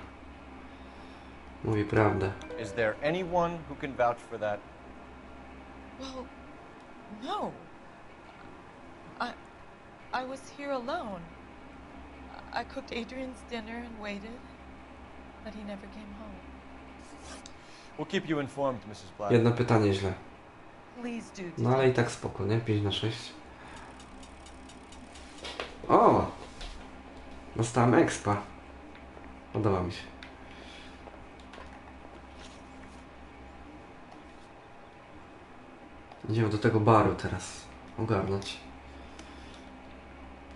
Mówi prawdę. Is there anyone who can vouch for that? Well, no. I was here alone. I cooked Adrian's dinner and waited, but he never came home. We'll keep you informed, Mrs. Black. Jedno pytanie źle. Please do. No ale i tak spoko, nie? 5/6. O! Dostałem expa. Podoba mi się. Idziemy do tego baru teraz. Ogarnąć.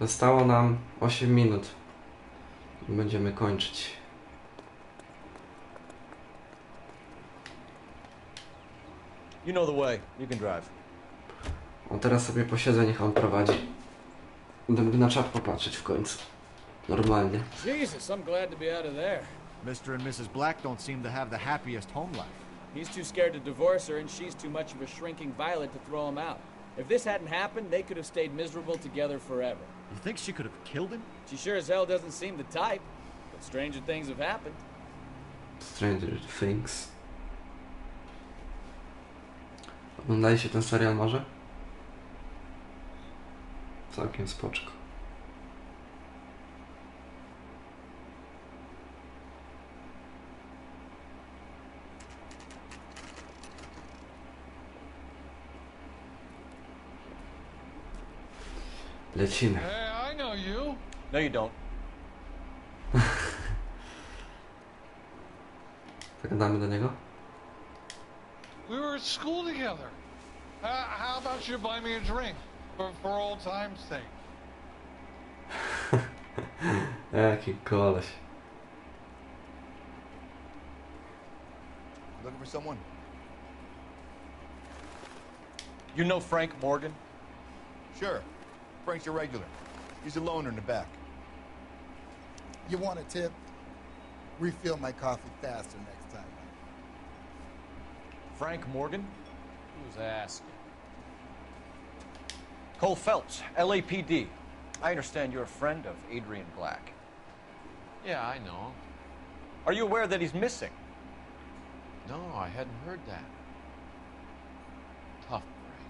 Zostało nam 8 minut. I będziemy kończyć. You know the way. You can drive. O, teraz sobie posiedzę, niech on prowadzi. Będę mógł na czat popatrzeć w końcu. Normalnie. Jesus, I'm glad to be out of there. Mr. and Mrs. Black don't seem to have the happiest home life. He's too scared to divorce her, and she's too much of a shrinking violet to throw him out. If this hadn't happened, they could have stayed miserable together forever. You think she could have killed him? She sure as hell doesn't seem the type, but stranger things have happened. Stranger Things. Oglądaliście ten serial może? Całkiem spoczko. Lecimy. Hey, I know you. No, you don't. Zagadamy do niego. We were at school together. How about you buy me a drink for old time's sake? Jaki koleś. Looking for someone? You know Frank Morgan? Sure. Frank's your regular. He's a loner in the back. You want a tip? Refill my coffee faster next time. Frank Morgan? Who's asking? Cole Phelps, LAPD. I understand you're a friend of Adrian Black. Yeah, I know. Are you aware that he's missing? No, I hadn't heard that. Tough break.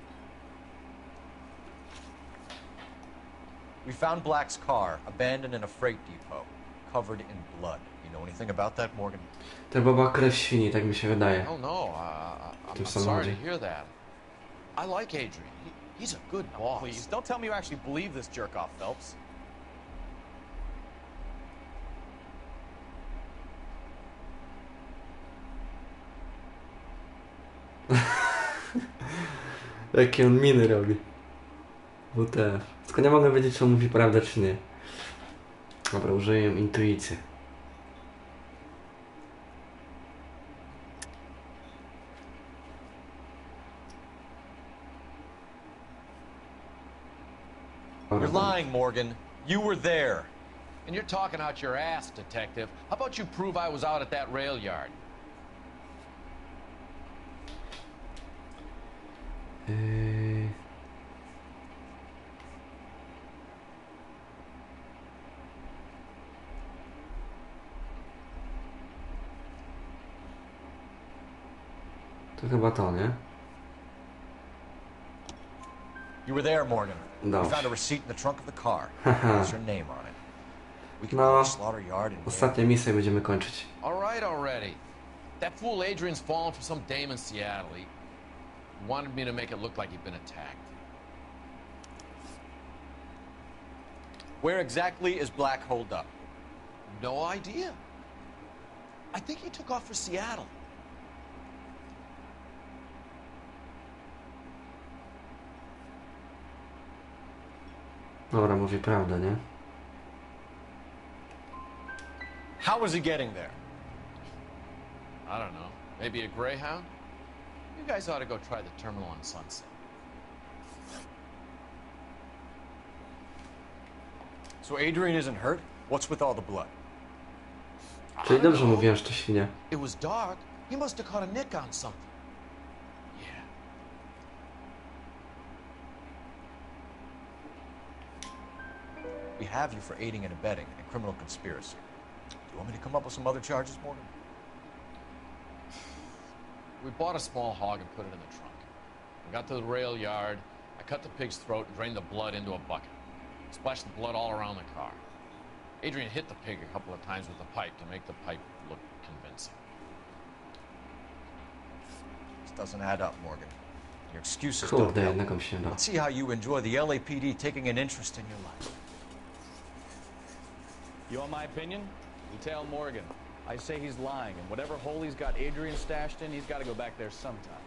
We found Black's car abandoned in a freight depot, covered in blood. You know anything about that, Morgan? To była krew świni, tak mi się wydaje. Oh no, I'm sorry to hear that. I like Adrian. He's a good boss. Please, don't tell me you actually believe this jerk-off, Phelps. Jakie on miny robi. WTF. Tylko nie mogę wiedzieć, czy on mówi prawdę, czy nie. Dobra, użyję intuicji. You're lying, Morgan. You were there. And you're talking out your ass, detective. How about you prove I was out at that rail yard? To chyba to, nie? You were there, Morgan. No. We found a receipt in the trunk of the car. There's your name on it. We can go No. to the slaughter yard and... Ostatnia misja i będziemy kończyć. All right already. That fool Adrian's fallen for some dame in Seattle. He wanted me to make it look like he'd been attacked. Where exactly is Black holed up? No idea. I think he took off for Seattle. Dobra, mówi prawdę, nie? How was he getting there? I don't know. Maybe a Greyhound? You guys ought to go try the terminal on Sunset. So Adrian isn't hurt? What's with all the blood? Czyli dobrze mówiłem, że to świnia. It was dark. He must have caught a nick on something. Yeah. We have you for aiding and abetting in a criminal conspiracy. Do you want me to come up with some other charges, Morgan? We bought a small hog and put it in the trunk. We got to the rail yard. I cut the pig's throat and drained the blood into a bucket. Splashed the blood all around the car. Adrian hit the pig a couple of times with the pipe to make the pipe look convincing. This doesn't add up, Morgan. Your excuses Kurde, don't help. jednego mi się da. Let's see how you enjoy the LAPD taking an interest in your life. You want my opinion? You tell Morgan. I say he's lying, and whatever hole he's got Adrian stashed in, he's got to go back there sometime.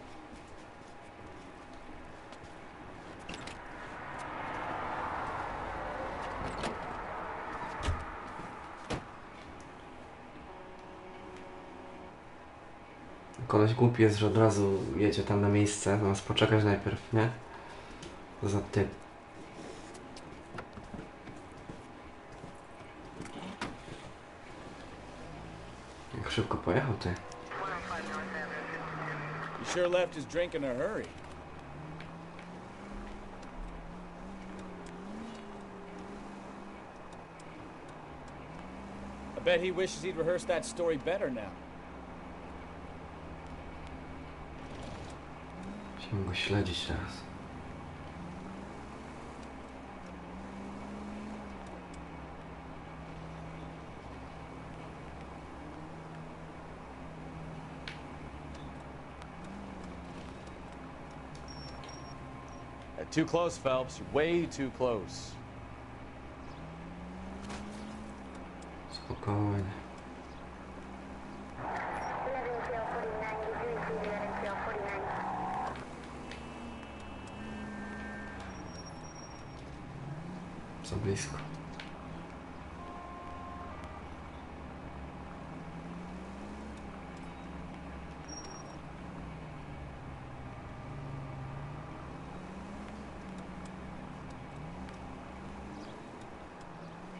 Koleś głupi jest, że od razu jedzie tam na miejsce, zamiast poczekać najpierw, nie? Co za typ. Jak szybko pojechał, ty. He sure left his drink in a hurry. I bet he wishes he'd rehearsed that story better now. Musimy go śledzić teraz. Too close, Phelps. You're way too close. Spokojnie. Za blisko.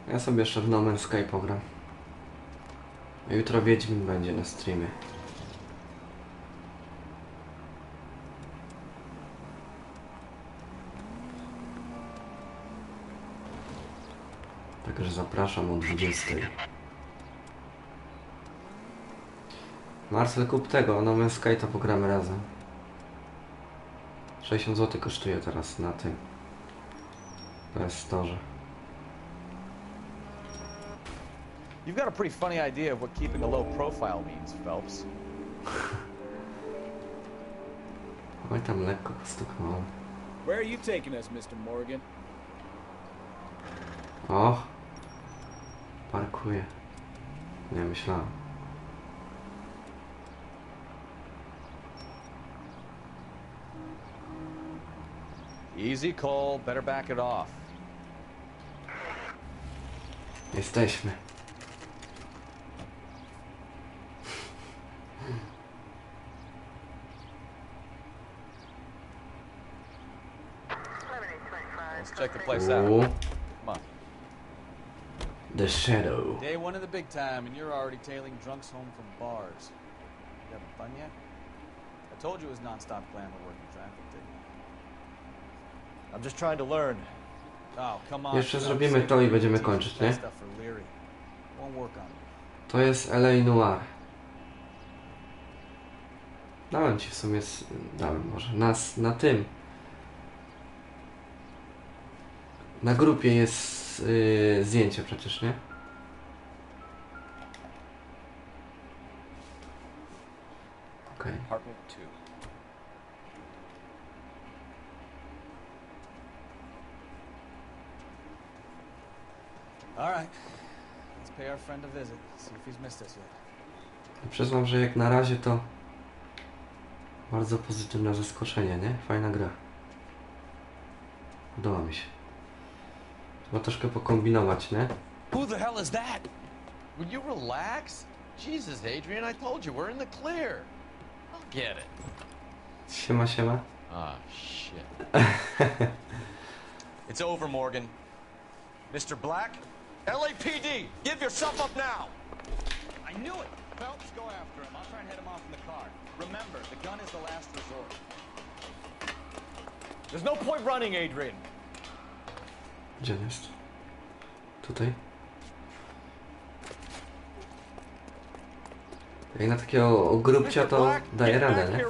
Ja sobie jeszcze w No Man's Sky pogram. A jutro Wiedźmin będzie na streamie. Także zapraszam o 20. Marcel, kup tego, No Man's Sky to pogramy razem. 60 zł kosztuje teraz na tym. To jest storze. You've got a pretty funny idea of what keeping a low profile means, Phelps. Oj, tam lekko stuknąłem. Where are you taking us, Mr. Morgan? O! Parkuję. Nie myślałem. Easy, Cole. Better back it off. Jesteśmy. Let's check the place out. Ooh. Come on. The Shadow. Day one of the big time, and you're already tailing drunks home from bars. You having fun yet? I told you it was non-stop glamour working traffic, didn't I? I'm just trying to learn. Oh, come on. Jeszcze zrobimy to i będziemy kończyć, nie? To jest L.A Noire. Dałem ci w sumie... Dałem może. Na tym. Na grupie jest zdjęcie przecież, nie? Okej. Apartment 2. All right. Let's pay our friend a visit. See if he's missed us yet. Przyznam, że jak na razie to bardzo pozytywne zaskoczenie, nie? Fajna gra. Podoba mi się. Trzeba troszkę pokombinować, nie? Who the hell is that? Will you relax? Jesus, Adrian, I told you, we're in the clear. I'll get it. Siema, siema. Ah, shit. It's over, Morgan. Mr. Black? LAPD, give yourself up now! I knew it! Phelps, go after him. I'll try and head him off in the car. Remember, the gun is the last resort. There's no point running, Adrian. Gdzie on jest? Tutaj? Jak na takiego grubcia to daje radę, nie?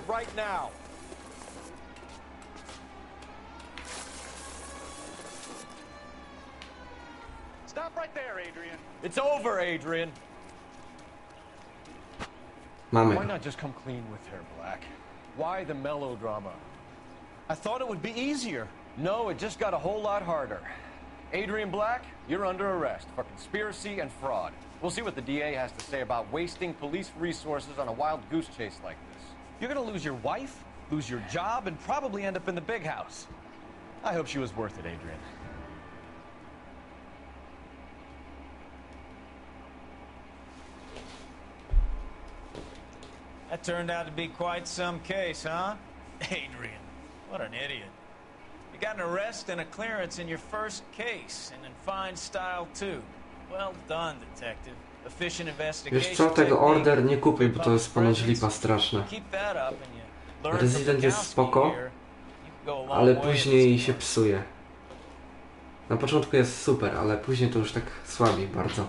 Stop right there, Adrian. It's over, Adrian. Mamy Why go. not just come clean with her, Black? Why the melodrama? I thought it would be easier. No, it just got a whole lot harder. Adrian Black, you're under arrest for conspiracy and fraud. We'll see what the DA has to say about wasting police resources on a wild goose chase like this. You're gonna lose your wife, lose your job, and probably end up in the big house. I hope she was worth it, Adrian. That turned out to be quite some case, huh? Adrian, what an idiot. You got an arrest and a clearance in your first case, and in fine style, too. Well done, detective. Efficient investigation. Wiesz co, tego Order nie kupię, bo to jest ponoć lipa straszna. Resident jest spoko, ale później się psuje. Na początku jest super, ale później to już tak słabi bardzo.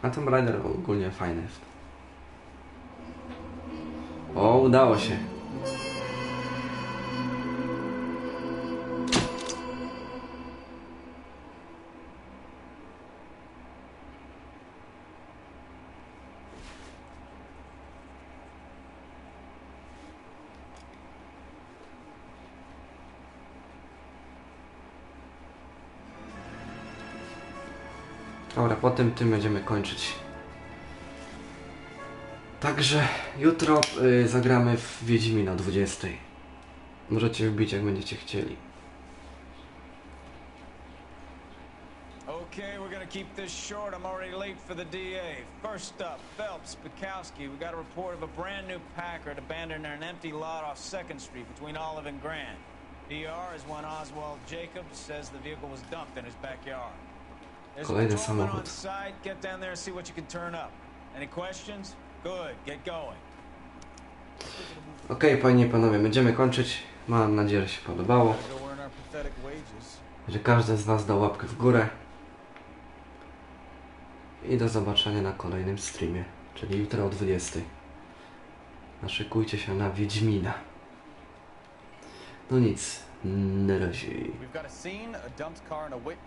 A Tomb Raider ogólnie fajny jest. O, udało się. Dobra, potem tym będziemy kończyć. Także jutro zagramy w Wiedźmina o 20. Możecie wbić, jak będziecie chcieli. Okay, we're gonna keep this short. I'm already late for the DA. First up, Phelps, Bukowski. We got a report of a brand new Packard abandoned in an empty lot off 2nd Street between Olive and Grand. PR is one Oswald Jacobs says the vehicle was dumped in his backyard. There's Kolejny a patrolman samochód. on site. Get down there and see what you can turn up. Any questions? Good, get going. Okej, panie i panowie, będziemy kończyć. Mam nadzieję, że się podobało. Że każdy z was dał łapkę w górę. I do zobaczenia na kolejnym streamie, czyli jutro o 20. Naszykujcie się na Wiedźmina. No nic, na razie. We've got a scene, a dumped car and a wit.